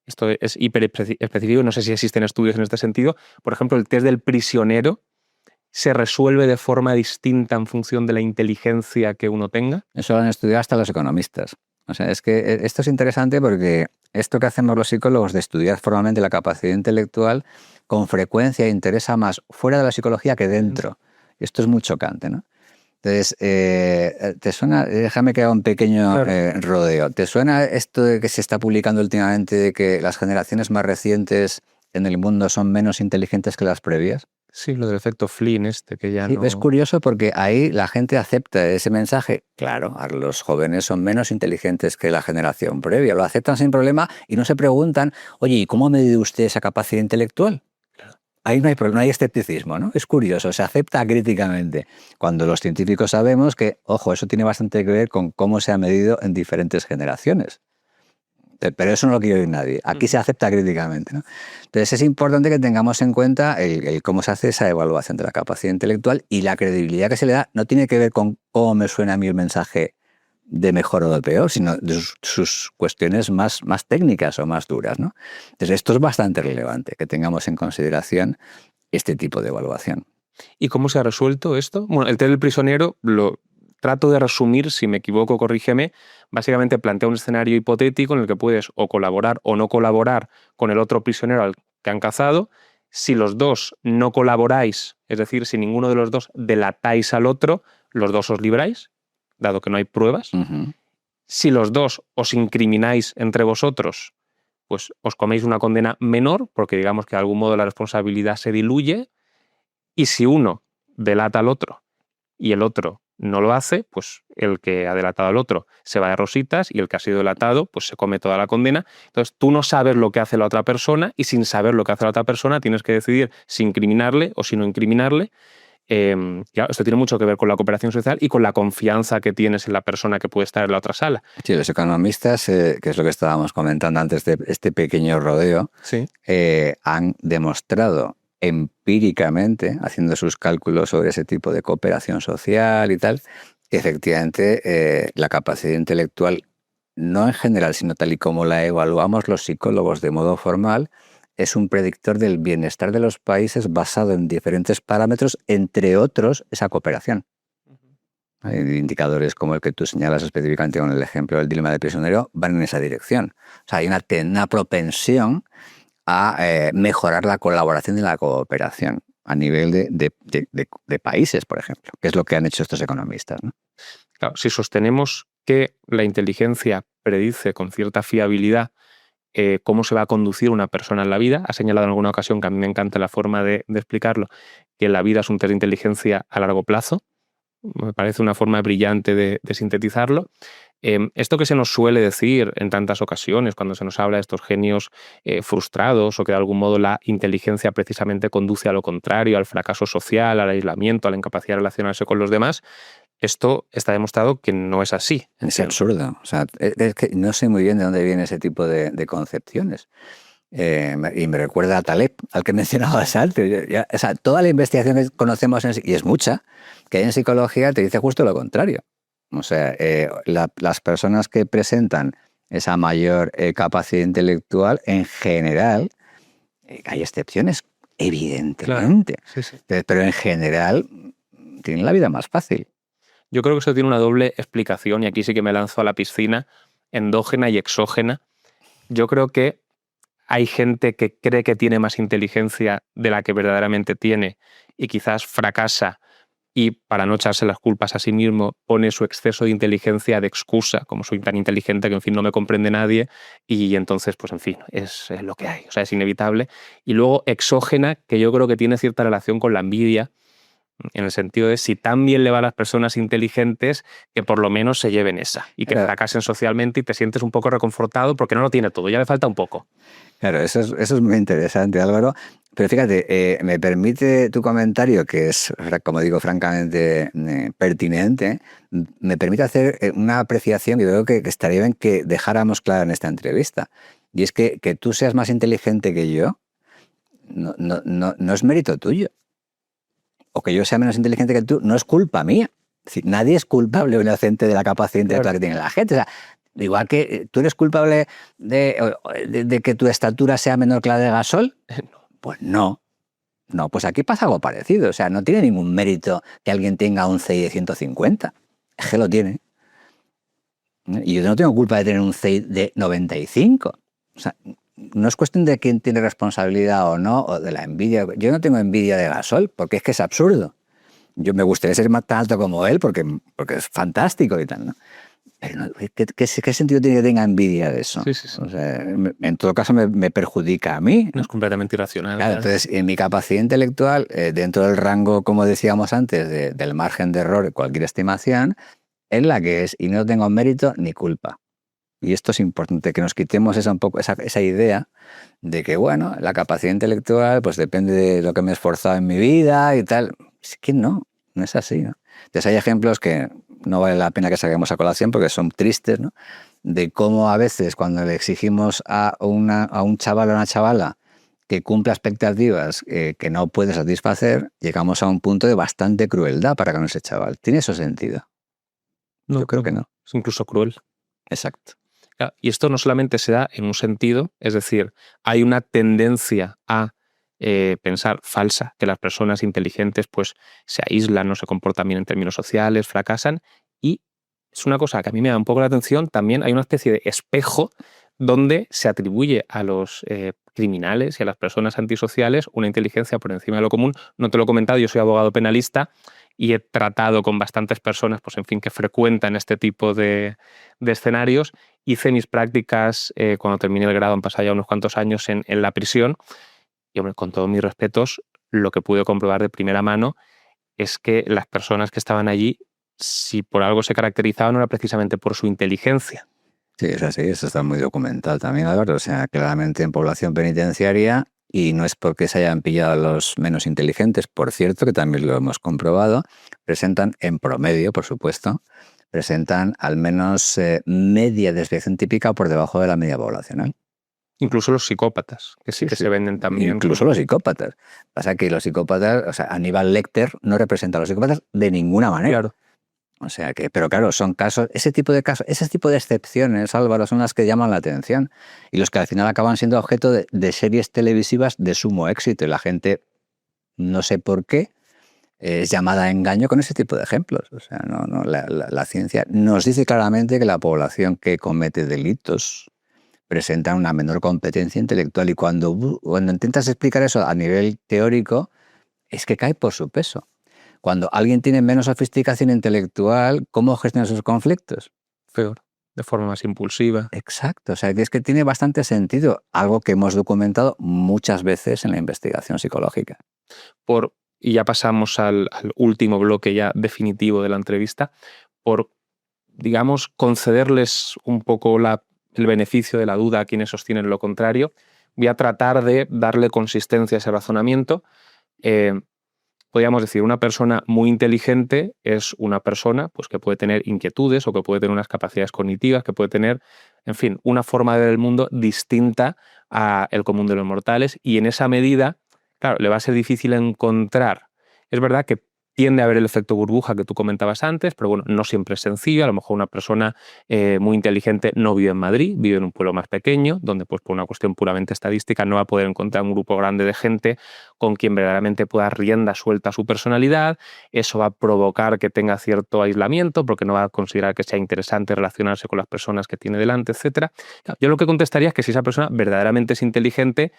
esto es hiper específico, no sé si existen estudios en este sentido. Por ejemplo, el test del prisionero se resuelve de forma distinta en función de la inteligencia que uno tenga. Eso lo han estudiado hasta los economistas. O sea, es que esto es interesante porque esto que hacemos los psicólogos de estudiar formalmente la capacidad intelectual con frecuencia interesa más fuera de la psicología que dentro. Y esto es muy chocante, ¿no? Entonces, ¿te suena? Déjame que haga un pequeño rodeo. ¿Te suena esto de que se está publicando últimamente de que las generaciones más recientes en el mundo son menos inteligentes que las previas? Sí, lo del efecto Flynn que ya sí, no... Es curioso porque ahí la gente acepta ese mensaje. Claro, los jóvenes son menos inteligentes que la generación previa. Lo aceptan sin problema y no se preguntan, oye, ¿y cómo ha medido usted esa capacidad intelectual? Ahí no hay problema, no hay escepticismo, ¿no? Es curioso, se acepta críticamente. Cuando los científicos sabemos que, ojo, eso tiene bastante que ver con cómo se ha medido en diferentes generaciones. Pero eso no lo quiere oír nadie. Aquí se acepta críticamente, ¿no? Entonces es importante que tengamos en cuenta el cómo se hace esa evaluación de la capacidad intelectual y la credibilidad que se le da no tiene que ver con cómo me suena a mí el mensaje de mejor o de peor, sino de sus cuestiones más técnicas o más duras, ¿no? Entonces esto es bastante relevante, que tengamos en consideración este tipo de evaluación. ¿Y cómo se ha resuelto esto? Bueno, el test del prisionero lo trato de resumir, si me equivoco, corrígeme. Básicamente plantea un escenario hipotético en el que puedes o colaborar o no colaborar con el otro prisionero al que han cazado. Si los dos no colaboráis, es decir, si ninguno de los dos delatáis al otro, los dos os libráis, dado que no hay pruebas. Si los dos os incrimináis entre vosotros, pues os coméis una condena menor, porque digamos que de algún modo la responsabilidad se diluye. Y si uno delata al otro y el otro no lo hace, pues el que ha delatado al otro se va de rositas y el que ha sido delatado pues se come toda la condena. Entonces tú no sabes lo que hace la otra persona y sin saber lo que hace la otra persona tienes que decidir si incriminarle o si no incriminarle. Claro, esto tiene mucho que ver con la cooperación social y con la confianza que tienes en la persona que puede estar en la otra sala. Sí, los economistas, que es lo que estábamos comentando antes de este pequeño rodeo, Sí. Han demostrado empíricamente, haciendo sus cálculos sobre ese tipo de cooperación social y tal, que efectivamente la capacidad intelectual, no en general, sino tal y como la evaluamos los psicólogos de modo formal, es un predictor del bienestar de los países basado en diferentes parámetros, entre otros esa cooperación. Hay indicadores como el que tú señalas específicamente con el ejemplo del dilema del prisionero, van en esa dirección. O sea, hay una propensión a mejorar la colaboración y la cooperación a nivel de países, por ejemplo, que es lo que han hecho estos economistas, ¿no? Claro, si sostenemos que la inteligencia predice con cierta fiabilidad cómo se va a conducir una persona en la vida, ha señalado en alguna ocasión, que a mí me encanta la forma de explicarlo, que la vida es un test de inteligencia a largo plazo. Me parece una forma brillante de sintetizarlo. Esto que se nos suele decir en tantas ocasiones cuando se nos habla de estos genios frustrados o que de algún modo la inteligencia precisamente conduce a lo contrario, al fracaso social, al aislamiento, a la incapacidad de relacionarse con los demás, esto está demostrado que no es así. Es absurdo. O sea, es que no sé muy bien de dónde viene ese tipo de concepciones. Y me recuerda a Taleb, al que mencionabas antes. O sea, toda la investigación que conocemos, y es mucha, que hay en psicología, te dice justo lo contrario. O sea, las personas que presentan esa mayor capacidad intelectual, en general, hay excepciones, evidentemente, claro. Sí. Pero en general tienen la vida más fácil. Yo creo que eso tiene una doble explicación, y aquí sí que me lanzo a la piscina, endógena y exógena. Yo creo que hay gente que cree que tiene más inteligencia de la que verdaderamente tiene y quizás fracasa y, para no echarse las culpas a sí mismo, pone su exceso de inteligencia de excusa, como soy tan inteligente que, en fin, no me comprende nadie, y entonces, pues, en fin, es lo que hay, o sea, es inevitable. Y luego exógena, que yo creo que tiene cierta relación con la envidia, en el sentido de si tan bien le va a las personas inteligentes, que por lo menos se lleven esa y que fracasen socialmente y te sientes un poco reconfortado porque no lo tiene todo, ya le falta un poco. Claro, eso es muy interesante, Álvaro. Pero fíjate, me permite tu comentario, que es, como digo, francamente pertinente, me permite hacer una apreciación que yo creo que estaría bien que dejáramos clara en esta entrevista. Y es que tú seas más inteligente que yo no es mérito tuyo. O que yo sea menos inteligente que tú no es culpa mía. Es decir, nadie es culpable o inocente de la capacidad intelectual que tiene la gente. O sea, igual que tú eres culpable de que tu estatura sea menor que la de Gasol, pues no. No, pues aquí pasa algo parecido. O sea, no tiene ningún mérito que alguien tenga un CI de 150. Es que lo tiene. Y yo no tengo culpa de tener un CI de 95. O sea, no es cuestión de quién tiene responsabilidad o no, o de la envidia. Yo no tengo envidia de Gasol, porque es que es absurdo. Yo me gustaría ser más tan alto como él, porque es fantástico y tal, ¿no? Pero no, ¿qué sentido tiene que tenga envidia de eso? Sí. O sea, en todo caso me perjudica a mí, ¿no? No es completamente irracional. Claro, entonces, en mi capacidad intelectual, dentro del rango, como decíamos antes, del margen de error, cualquier estimación, es la que es, y no tengo mérito ni culpa. Y esto es importante, que nos quitemos esa idea de que, bueno, la capacidad intelectual pues depende de lo que me he esforzado en mi vida y tal. Es que no es así, ¿no? Entonces hay ejemplos que no vale la pena que saquemos a colación porque son tristes, ¿no? De cómo a veces cuando le exigimos a un chaval o una chavala que cumpla expectativas que no puede satisfacer, llegamos a un punto de bastante crueldad para con ese chaval. ¿Tiene eso sentido? No, yo creo que no. Es incluso cruel. Exacto. Claro, y esto no solamente se da en un sentido, es decir, hay una tendencia a pensar falsa, que las personas inteligentes pues se aíslan, no se comportan bien en términos sociales, fracasan, y es una cosa que a mí me da un poco la atención, también hay una especie de espejo donde se atribuye a los criminales y a las personas antisociales una inteligencia por encima de lo común. No te lo he comentado, yo soy abogado penalista y he tratado con bastantes personas, pues en fin, que frecuentan este tipo de escenarios. Hice mis prácticas cuando terminé el grado, han pasado ya unos cuantos años en la prisión, y hombre, con todos mis respetos, lo que pude comprobar de primera mano es que las personas que estaban allí si por algo se caracterizaba no era precisamente por su inteligencia. Sí, es así, eso está muy documentado también, Álvaro. O sea, claramente en población penitenciaria, y no es porque se hayan pillado a los menos inteligentes, por cierto, que también lo hemos comprobado, presentan en promedio, por supuesto, presentan al menos media desviación típica por debajo de la media poblacional. Incluso los psicópatas, que sí que se venden también. Incluso los psicópatas. Pasa que los psicópatas, o sea, Aníbal Lecter no representa a los psicópatas de ninguna manera. Claro. O sea que, pero claro, son casos, ese tipo de excepciones, Álvaro, son las que llaman la atención y los que al final acaban siendo objeto de series televisivas de sumo éxito. Y la gente, no sé por qué, es llamada a engaño con ese tipo de ejemplos. O sea, la ciencia nos dice claramente que la población que comete delitos presenta una menor competencia intelectual y cuando intentas explicar eso a nivel teórico, es que cae por su peso. Cuando alguien tiene menos sofisticación intelectual, ¿cómo gestiona sus conflictos? Peor, de forma más impulsiva. Exacto, o sea, que es que tiene bastante sentido, algo que hemos documentado muchas veces en la investigación psicológica. Y ya pasamos al último bloque ya definitivo de la entrevista, por, digamos, concederles un poco el beneficio de la duda a quienes sostienen lo contrario. Voy a tratar de darle consistencia a ese razonamiento. Podríamos decir, una persona muy inteligente es una persona pues, que puede tener inquietudes o que puede tener unas capacidades cognitivas, que puede tener, en fin, una forma de ver el mundo distinta al común de los mortales y en esa medida, claro, le va a ser difícil encontrar. Es verdad que tiende a haber el efecto burbuja que tú comentabas antes, pero bueno, no siempre es sencillo. A lo mejor una persona muy inteligente no vive en Madrid, vive en un pueblo más pequeño, donde pues por una cuestión puramente estadística no va a poder encontrar un grupo grande de gente con quien verdaderamente pueda dar rienda suelta a su personalidad. Eso va a provocar que tenga cierto aislamiento, porque no va a considerar que sea interesante relacionarse con las personas que tiene delante, etc. Yo lo que contestaría es que si esa persona verdaderamente es inteligente,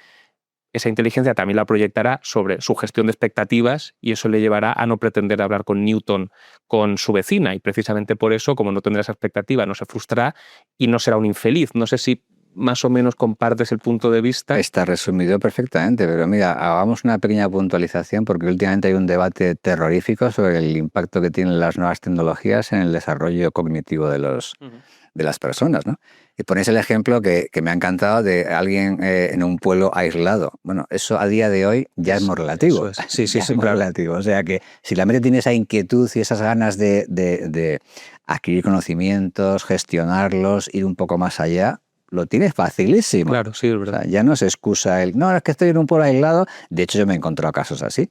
esa inteligencia también la proyectará sobre su gestión de expectativas y eso le llevará a no pretender hablar con Newton, con su vecina. Y precisamente por eso, como no tendrá esa expectativa, no se frustrará y no será un infeliz. No sé si más o menos compartes el punto de vista. Está resumido perfectamente, pero mira, hagamos una pequeña puntualización porque últimamente hay un debate terrorífico sobre el impacto que tienen las nuevas tecnologías en el desarrollo cognitivo de las personas, ¿no? Y ponéis el ejemplo que me ha encantado de alguien en un pueblo aislado. Bueno, eso a día de hoy ya es muy relativo. Eso es. Sí, es muy relativo. O sea que si la mente tiene esa inquietud y esas ganas de adquirir conocimientos, gestionarlos, ir un poco más allá, lo tienes facilísimo. Claro, sí, es verdad. O sea, ya no se excusa no, es que estoy en un pueblo aislado. De hecho, yo me he encontrado casos así.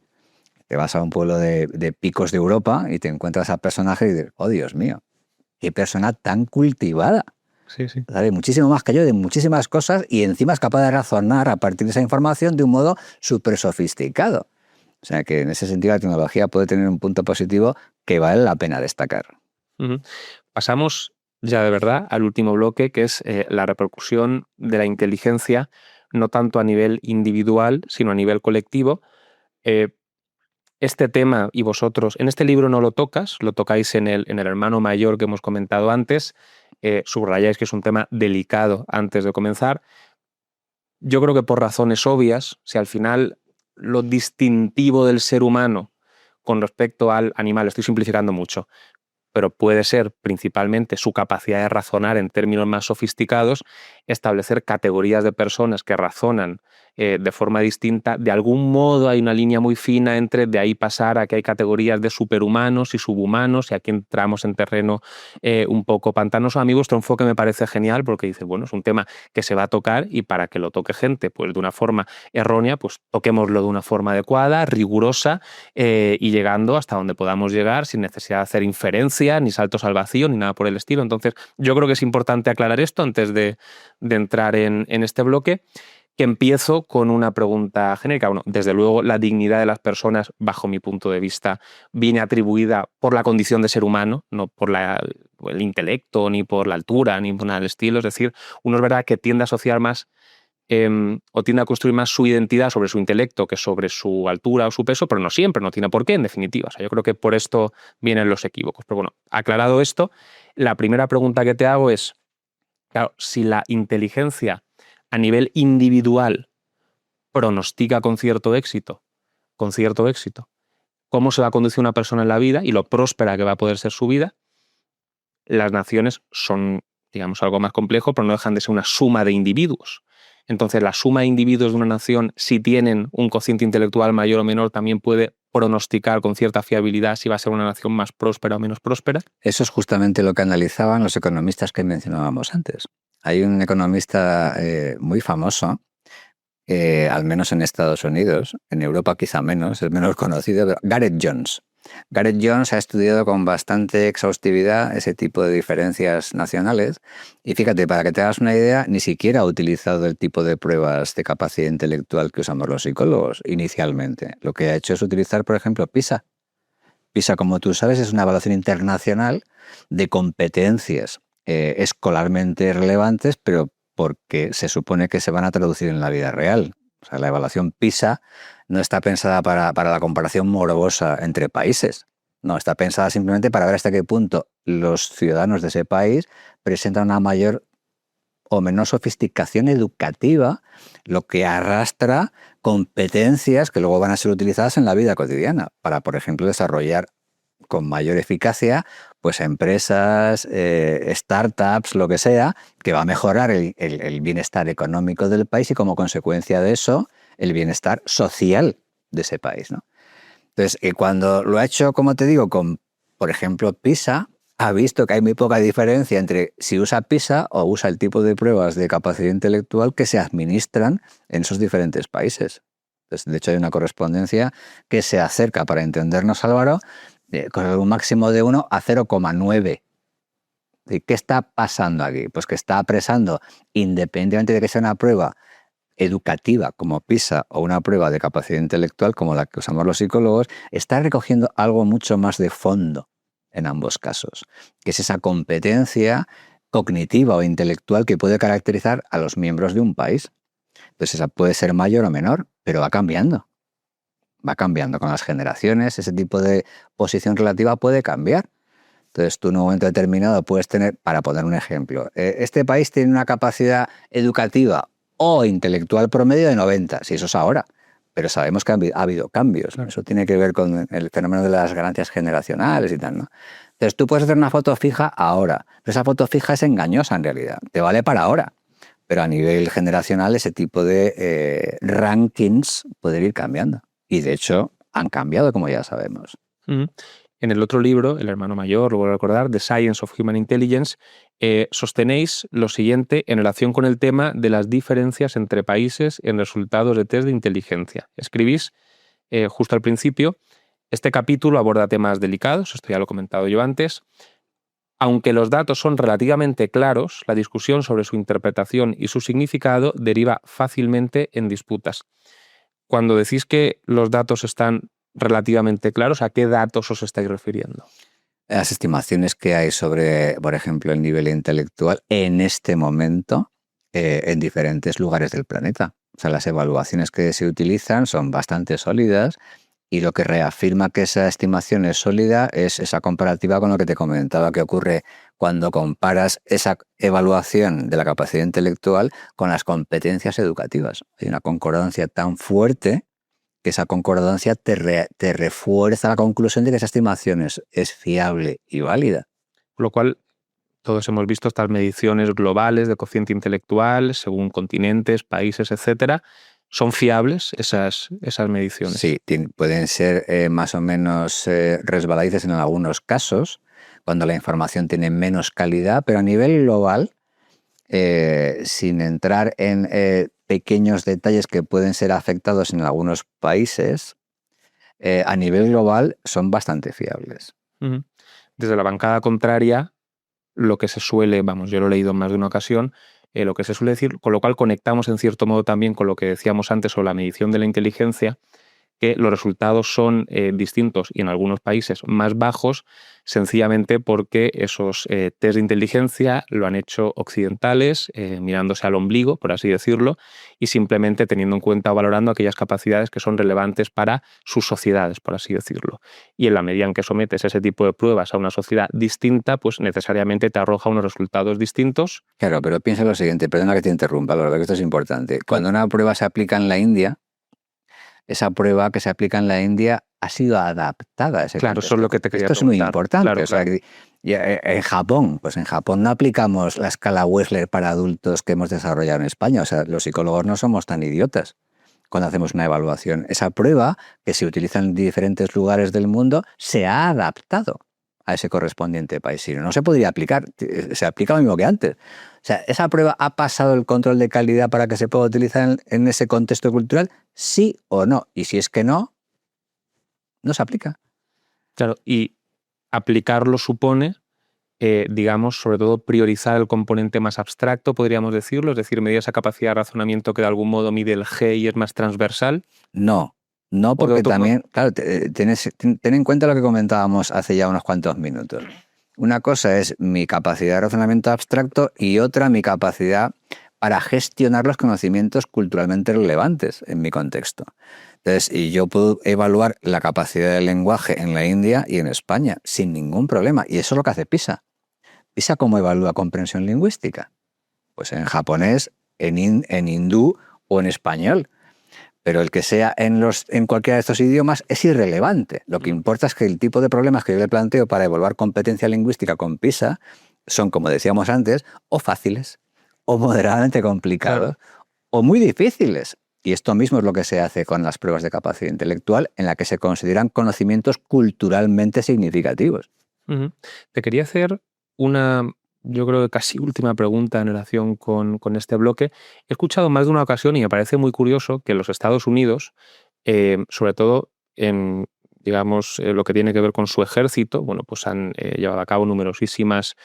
Te vas a un pueblo de picos de Europa y te encuentras a personajes y dices, oh, Dios mío, qué persona tan cultivada. Sí, sí. Sabe muchísimo más que yo de muchísimas cosas y encima es capaz de razonar a partir de esa información de un modo súper sofisticado. O sea que en ese sentido la tecnología puede tener un punto positivo que vale la pena destacar. Pasamos ya de verdad al último bloque, que es la repercusión de la inteligencia, no tanto a nivel individual, sino a nivel colectivo. Este tema, y vosotros, en este libro no lo tocas, lo tocáis en el hermano mayor que hemos comentado antes, subrayáis que es un tema delicado antes de comenzar. Yo creo que por razones obvias, si al final lo distintivo del ser humano con respecto al animal, estoy simplificando mucho, pero puede ser principalmente su capacidad de razonar en términos más sofisticados, establecer categorías de personas que razonan de forma distinta. De algún modo hay una línea muy fina entre de ahí pasar a que hay categorías de superhumanos y subhumanos, y aquí entramos en terreno un poco pantanoso. A mí vuestro enfoque me parece genial porque dice, bueno, es un tema que se va a tocar y para que lo toque gente pues de una forma errónea, pues toquémoslo de una forma adecuada, rigurosa y llegando hasta donde podamos llegar sin necesidad de hacer inferencia, ni saltos al vacío, ni nada por el estilo. Entonces, yo creo que es importante aclarar esto antes de entrar en este bloque, que empiezo con una pregunta genérica. Bueno, desde luego, la dignidad de las personas, bajo mi punto de vista, viene atribuida por la condición de ser humano, no por el intelecto, ni por la altura, ni por nada del estilo. Es decir, uno es verdad que tiende a asociar más o tiende a construir más su identidad sobre su intelecto que sobre su altura o su peso, pero no siempre, no tiene por qué, en definitiva. O sea, yo creo que por esto vienen los equívocos. Pero bueno, aclarado esto, la primera pregunta que te hago es, claro, si la inteligencia a nivel individual pronostica con cierto éxito, cómo se va a conducir una persona en la vida y lo próspera que va a poder ser su vida. Las naciones son, digamos, algo más complejo, pero no dejan de ser una suma de individuos. Entonces, la suma de individuos de una nación, si tienen un cociente intelectual mayor o menor, también puede pronosticar con cierta fiabilidad si va a ser una nación más próspera o menos próspera. Eso es justamente lo que analizaban los economistas que mencionábamos antes. Hay un economista muy famoso, al menos en Estados Unidos, en Europa quizá menos, es menos conocido, pero Gareth Jones. Gareth Jones ha estudiado con bastante exhaustividad ese tipo de diferencias nacionales y fíjate, para que te hagas una idea, ni siquiera ha utilizado el tipo de pruebas de capacidad intelectual que usamos los psicólogos inicialmente. Lo que ha hecho es utilizar, por ejemplo, PISA. PISA, como tú sabes, es una evaluación internacional de competencias escolarmente relevantes, pero porque se supone que se van a traducir en la vida real. O sea, la evaluación PISA no está pensada para la comparación morbosa entre países. No, está pensada simplemente para ver hasta qué punto los ciudadanos de ese país presentan una mayor o menor sofisticación educativa, lo que arrastra competencias que luego van a ser utilizadas en la vida cotidiana para, por ejemplo, desarrollar con mayor eficacia pues empresas, startups, lo que sea, que va a mejorar el bienestar económico del país y como consecuencia de eso el bienestar social de ese país, ¿no? Entonces, cuando lo ha hecho, como te digo, con, por ejemplo, PISA, ha visto que hay muy poca diferencia entre si usa PISA o usa el tipo de pruebas de capacidad intelectual que se administran en esos diferentes países. Entonces, de hecho, hay una correspondencia que se acerca, para entendernos, Álvaro, con un máximo de 1 a 0,9. ¿Qué está pasando aquí? Pues que está apresando, independientemente de que sea una prueba educativa como PISA o una prueba de capacidad intelectual como la que usamos los psicólogos, está recogiendo algo mucho más de fondo en ambos casos, que es esa competencia cognitiva o intelectual que puede caracterizar a los miembros de un país. Entonces esa puede ser mayor o menor, pero va cambiando. Va cambiando con las generaciones, ese tipo de posición relativa puede cambiar. Entonces tú en un momento determinado puedes tener, para poner un ejemplo, este país tiene una capacidad educativa o intelectual promedio de 90, si eso es ahora, pero sabemos que ha habido cambios. Claro. Eso tiene que ver con el fenómeno de las ganancias generacionales y tal, ¿no? Entonces tú puedes hacer una foto fija ahora, pero esa foto fija es engañosa en realidad, te vale para ahora, pero a nivel generacional ese tipo de rankings pueden ir cambiando. Y de hecho han cambiado, como ya sabemos. En el otro libro, El hermano mayor, lo vuelvo a recordar, The Science of Human Intelligence, sostenéis lo siguiente en relación con el tema de las diferencias entre países en resultados de test de inteligencia. Escribís justo al principio, este capítulo aborda temas delicados, esto ya lo he comentado yo antes. Aunque los datos son relativamente claros, la discusión sobre su interpretación y su significado deriva fácilmente en disputas. Cuando decís que los datos están relativamente claros, ¿a qué datos os estáis refiriendo? Las estimaciones que hay sobre, por ejemplo, el nivel intelectual en este momento en diferentes lugares del planeta. O sea, las evaluaciones que se utilizan son bastante sólidas y lo que reafirma que esa estimación es sólida es esa comparativa con lo que te comentaba que ocurre cuando comparas esa evaluación de la capacidad intelectual con las competencias educativas. Hay una concordancia tan fuerte que esa concordancia te refuerza la conclusión de que esa estimación es fiable y válida. Con lo cual, todos hemos visto estas mediciones globales de cociente intelectual, según continentes, países, etcétera. ¿Son fiables esas mediciones? Sí, pueden ser más o menos resbaladices en algunos casos, cuando la información tiene menos calidad, pero a nivel global, sin entrar en pequeños detalles que pueden ser afectados en algunos países, a nivel global son bastante fiables. Desde la bancada contraria, lo que se suele, yo lo he leído en más de una ocasión, lo que se suele decir, con lo cual conectamos en cierto modo también con lo que decíamos antes sobre la medición de la inteligencia, que los resultados son distintos y en algunos países más bajos, sencillamente porque esos test de inteligencia lo han hecho occidentales, mirándose al ombligo, por así decirlo, y simplemente teniendo en cuenta o valorando aquellas capacidades que son relevantes para sus sociedades, por así decirlo. Y en la medida en que sometes ese tipo de pruebas a una sociedad distinta, pues necesariamente te arroja unos resultados distintos. Claro, pero piensa lo siguiente, perdona que te interrumpa, la verdad que esto es importante. Cuando una prueba se aplica en la India, esa prueba que se aplica en la India ha sido adaptada a ese Claro, contexto. eso es lo que te quería Esto es muy preguntar. importante. Claro, o sea, claro. en Japón, pues en Japón no aplicamos la escala Wechsler para adultos que hemos desarrollado en España. O sea, los psicólogos no somos tan idiotas cuando hacemos una evaluación. Esa prueba, que se utiliza en diferentes lugares del mundo, se ha adaptado a ese correspondiente país. Si no se podría aplicar, se aplica lo mismo que antes. O sea, ¿esa prueba ha pasado el control de calidad para que se pueda utilizar en ese contexto cultural? ¿Sí o no? Y si es que no, no se aplica. Claro, y aplicarlo supone, digamos, sobre todo priorizar el componente más abstracto, podríamos decirlo, es decir, medir esa capacidad de razonamiento que de algún modo mide el G y es más transversal. No, no, O de porque otro modo. también, claro, ten en cuenta lo que comentábamos hace ya unos cuantos minutos. Una cosa es mi capacidad de razonamiento abstracto y otra mi capacidad para gestionar los conocimientos culturalmente relevantes en mi contexto. Entonces, y yo puedo evaluar la capacidad del lenguaje en la India y en España sin ningún problema. Y eso es lo que hace PISA. ¿PISA cómo evalúa comprensión lingüística? Pues en japonés, en hindú o en español. Pero el que sea en cualquiera de estos idiomas es irrelevante. Lo que importa es que el tipo de problemas que yo le planteo para evaluar competencia lingüística con PISA son, como decíamos antes, o fáciles, o moderadamente complicados, o muy difíciles. Y esto mismo es lo que se hace con las pruebas de capacidad intelectual, en la que se consideran conocimientos culturalmente significativos. Te quería hacer una, yo creo que casi última pregunta en relación con este bloque. He escuchado más de una ocasión y me parece muy curioso que en los Estados Unidos, sobre todo en, digamos, lo que tiene que ver con su ejército, bueno, pues han llevado a cabo numerosísimas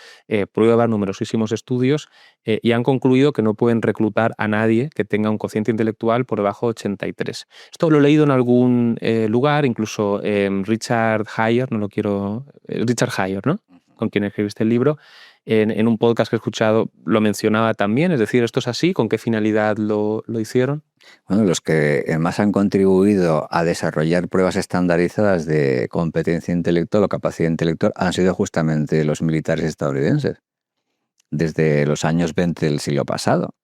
pruebas, numerosísimos estudios y han concluido que no pueden reclutar a nadie que tenga un cociente intelectual por debajo de 83. Esto lo he leído en algún lugar, incluso Richard Heyer, Richard Heyer, ¿no? Con quien escribiste el libro, en un podcast que he escuchado lo mencionaba también, es decir, ¿esto es así? ¿Con qué finalidad lo hicieron? Bueno, los que más han contribuido a desarrollar pruebas estandarizadas de competencia intelectual o capacidad intelectual han sido justamente los militares estadounidenses, desde los años 20 del siglo pasado.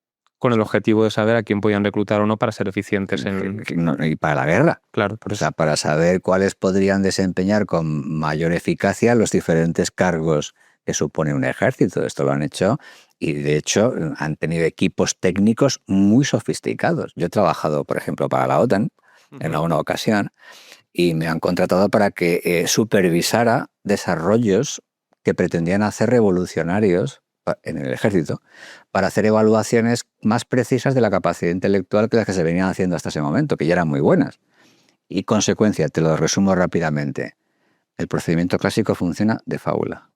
Con el objetivo de saber a quién podían reclutar o no para ser eficientes Y para la guerra. Claro, por O eso. sea, para saber cuáles podrían desempeñar con mayor eficacia los diferentes cargos que supone un ejército. Esto lo han hecho y, de hecho, han tenido equipos técnicos muy sofisticados. Yo he trabajado, por ejemplo, para la OTAN en alguna ocasión y me han contratado para que supervisara desarrollos que pretendían hacer revolucionarios en el ejército para hacer evaluaciones más precisas de la capacidad intelectual que las que se venían haciendo hasta ese momento, que ya eran muy buenas. Y consecuencia, te lo resumo rápidamente, el procedimiento clásico funciona de fábula.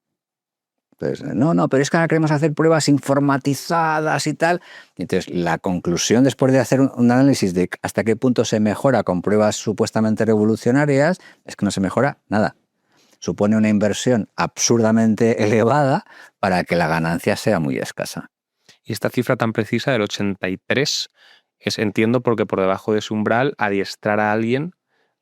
Entonces, no, pero es que ahora queremos hacer pruebas informatizadas y tal. Y entonces, la conclusión, después de hacer un análisis de hasta qué punto se mejora con pruebas supuestamente revolucionarias, es que no se mejora nada. Supone una inversión absurdamente elevada para que la ganancia sea muy escasa. Y esta cifra tan precisa del 83 entiendo, porque por debajo de ese umbral adiestrar a alguien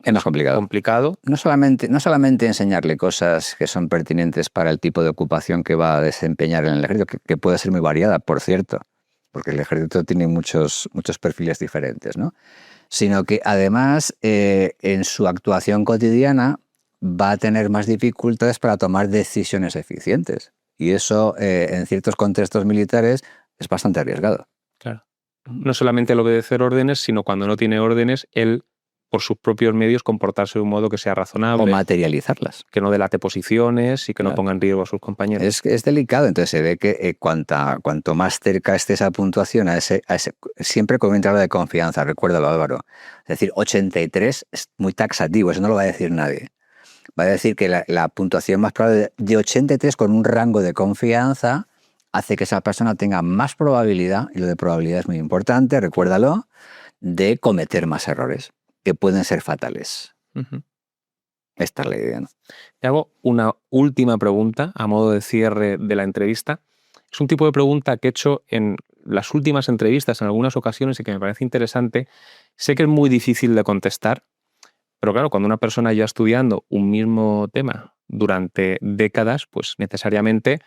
es más complicado. No solamente enseñarle cosas que son pertinentes para el tipo de ocupación que va a desempeñar en el ejército, que puede ser muy variada, por cierto, porque el ejército tiene muchos perfiles diferentes, ¿no? Sino que además en su actuación cotidiana va a tener más dificultades para tomar decisiones eficientes. Y eso, en ciertos contextos militares, es bastante arriesgado. Claro. No solamente el obedecer órdenes, sino cuando no tiene órdenes, él, por sus propios medios, comportarse de un modo que sea razonable. O materializarlas. Que no delate posiciones y que no ponga en riesgo a sus compañeros. Es delicado, entonces se ve que cuanto más cerca esté esa puntuación, siempre con un intervalo de confianza, recuérdalo, Álvaro. Es decir, 83 es muy taxativo, eso no lo va a decir nadie. Va a decir que la puntuación más probable de 83 con un rango de confianza hace que esa persona tenga más probabilidad, y lo de probabilidad es muy importante, recuérdalo, de cometer más errores, que pueden ser fatales. Esta es la idea, ¿no? Te hago una última pregunta a modo de cierre de la entrevista. Es un tipo de pregunta que he hecho en las últimas entrevistas en algunas ocasiones y que me parece interesante. Sé que es muy difícil de contestar, pero claro, cuando una persona ya estudiando un mismo tema durante décadas, pues necesariamente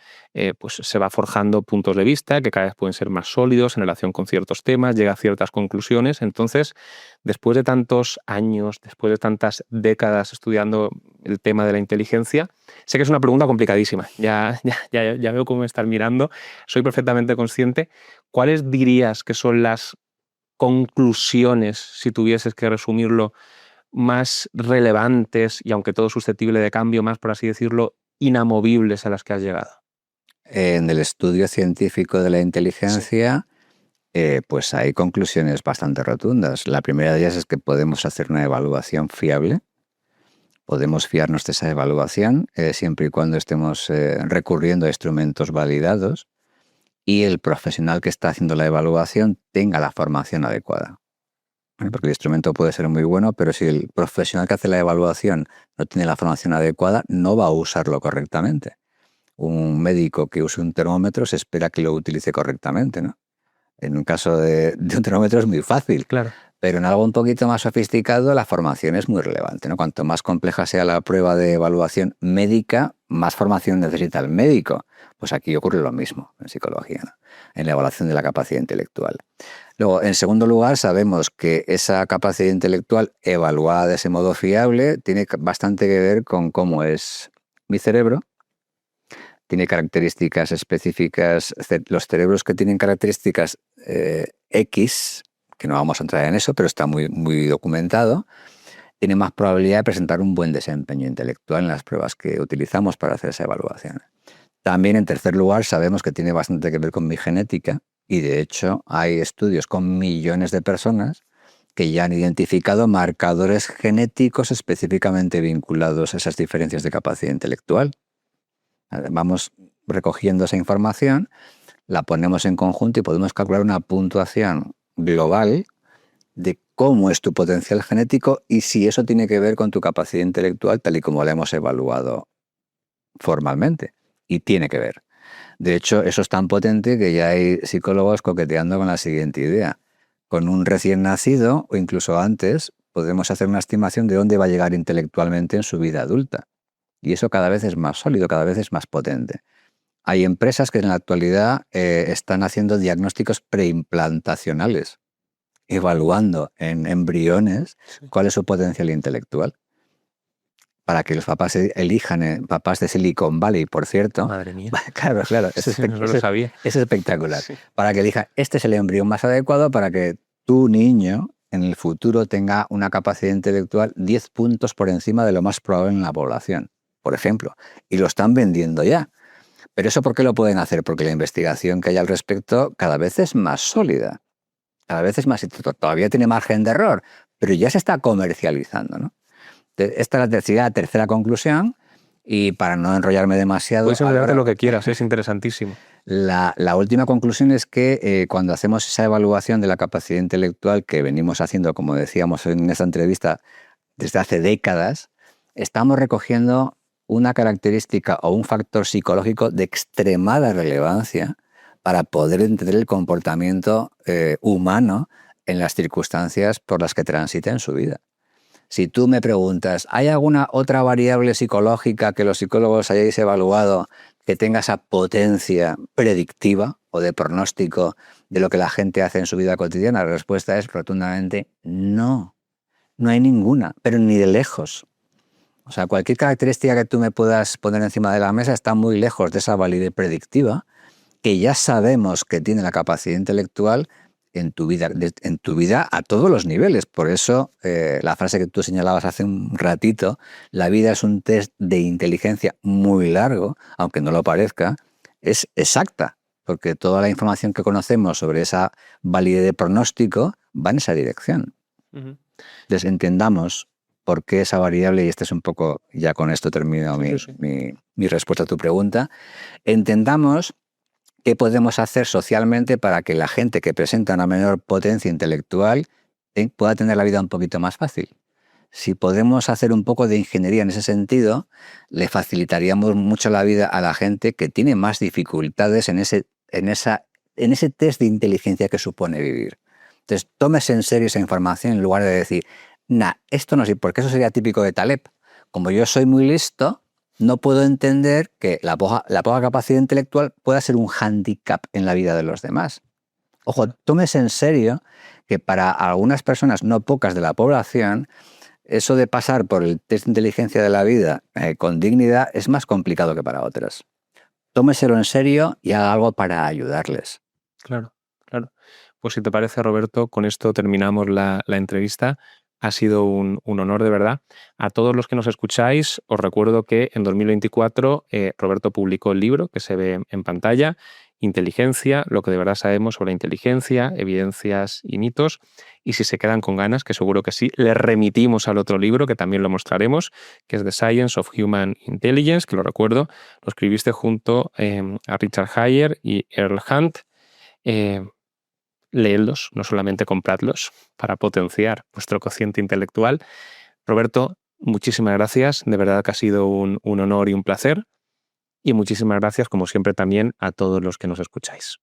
pues se va forjando puntos de vista que cada vez pueden ser más sólidos en relación con ciertos temas, llega a ciertas conclusiones. Entonces, después de tantos años, después de tantas décadas estudiando el tema de la inteligencia, sé que es una pregunta complicadísima. Ya veo cómo me estás mirando. Soy perfectamente consciente. ¿Cuáles dirías que son las conclusiones, si tuvieses que resumirlo, más relevantes y, aunque todo susceptible de cambio, más, por así decirlo, inamovibles a las que has llegado? En el estudio científico de la inteligencia, pues hay conclusiones bastante rotundas. La primera de ellas es que podemos hacer una evaluación fiable. Podemos fiarnos de esa evaluación siempre y cuando estemos recurriendo a instrumentos validados y el profesional que está haciendo la evaluación tenga la formación adecuada. Porque el instrumento puede ser muy bueno, pero si el profesional que hace la evaluación no tiene la formación adecuada, no va a usarlo correctamente. Un médico que use un termómetro se espera que lo utilice correctamente, ¿no? En un caso de un termómetro es muy fácil, Claro. pero en algo un poquito más sofisticado la formación es muy relevante, ¿no? Cuanto más compleja sea la prueba de evaluación médica, más formación necesita el médico. Pues aquí ocurre lo mismo en psicología, ¿no? En la evaluación de la capacidad intelectual. Luego, en segundo lugar, sabemos que esa capacidad intelectual evaluada de ese modo fiable tiene bastante que ver con cómo es mi cerebro. Tiene características específicas. Los cerebros que tienen características X, que no vamos a entrar en eso, pero está muy, muy documentado, tienen más probabilidad de presentar un buen desempeño intelectual en las pruebas que utilizamos para hacer esa evaluación. También, en tercer lugar, sabemos que tiene bastante que ver con mi genética y, de hecho, hay estudios con millones de personas que ya han identificado marcadores genéticos específicamente vinculados a esas diferencias de capacidad intelectual. Vamos recogiendo esa información, la ponemos en conjunto y podemos calcular una puntuación global de cómo es tu potencial genético y si eso tiene que ver con tu capacidad intelectual tal y como la hemos evaluado formalmente. Y tiene que ver. De hecho, eso es tan potente que ya hay psicólogos coqueteando con la siguiente idea. Con un recién nacido, o incluso antes, podemos hacer una estimación de dónde va a llegar intelectualmente en su vida adulta. Y eso cada vez es más sólido, cada vez es más potente. Hay empresas que en la actualidad están haciendo diagnósticos preimplantacionales, evaluando en embriones cuál es su potencial intelectual. Para que los papás elijan, papás de Silicon Valley, por cierto. Madre mía. Claro, No lo sabía. Es espectacular. Sí. Para que elijan, este es el embrión más adecuado para que tu niño en el futuro tenga una capacidad intelectual 10 puntos por encima de lo más probable en la población, por ejemplo. Y lo están vendiendo ya. ¿Pero eso por qué lo pueden hacer? Porque la investigación que hay al respecto cada vez es más sólida. Cada vez es más... Todavía tiene margen de error, pero ya se está comercializando, ¿no? Esta es la tercera conclusión, y para no enrollarme demasiado... Puedes enrollarte lo que quieras, es interesantísimo. La última conclusión es que cuando hacemos esa evaluación de la capacidad intelectual que venimos haciendo, como decíamos en esta entrevista, desde hace décadas, estamos recogiendo una característica o un factor psicológico de extremada relevancia para poder entender el comportamiento humano en las circunstancias por las que transita en su vida. Si tú me preguntas, ¿hay alguna otra variable psicológica que los psicólogos hayáis evaluado que tenga esa potencia predictiva o de pronóstico de lo que la gente hace en su vida cotidiana? La respuesta es rotundamente no. No hay ninguna, pero ni de lejos. O sea, cualquier característica que tú me puedas poner encima de la mesa está muy lejos de esa validez predictiva que ya sabemos que tiene la capacidad intelectual en tu vida a todos los niveles. Por eso, la frase que tú señalabas hace un ratito, la vida es un test de inteligencia muy largo, aunque no lo parezca, es exacta, porque toda la información que conocemos sobre esa validez de pronóstico va en esa dirección. Entonces, entendamos por qué esa variable, y este es un poco, ya con esto termino mi respuesta a tu pregunta, entendamos qué podemos hacer socialmente para que la gente que presenta una menor potencia intelectual pueda tener la vida un poquito más fácil. Si podemos hacer un poco de ingeniería en ese sentido, le facilitaríamos mucho la vida a la gente que tiene más dificultades en ese test de inteligencia que supone vivir. Entonces, tómese en serio esa información en lugar de decir, esto no sé, porque eso sería típico de Taleb. Como yo soy muy listo, No puedo entender que la poca capacidad intelectual pueda ser un hándicap en la vida de los demás. Ojo, tómese en serio que para algunas personas, no pocas de la población, eso de pasar por el test de inteligencia de la vida con dignidad es más complicado que para otras. Tómeselo en serio y haga algo para ayudarles. Claro, claro. Pues si te parece, Roberto, con esto terminamos la entrevista. Ha sido un honor de verdad. A todos los que nos escucháis, os recuerdo que en 2024 Roberto publicó el libro que se ve en pantalla, Inteligencia, lo que de verdad sabemos sobre inteligencia, evidencias y mitos. Y si se quedan con ganas, que seguro que sí, les remitimos al otro libro, que también lo mostraremos, que es The Science of Human Intelligence, que lo recuerdo, lo escribiste junto a Richard Heyer y Earl Hunt. Leedlos, no solamente compradlos, para potenciar vuestro cociente intelectual. Roberto, muchísimas gracias, de verdad que ha sido un honor y un placer. Y muchísimas gracias, como siempre, también a todos los que nos escucháis.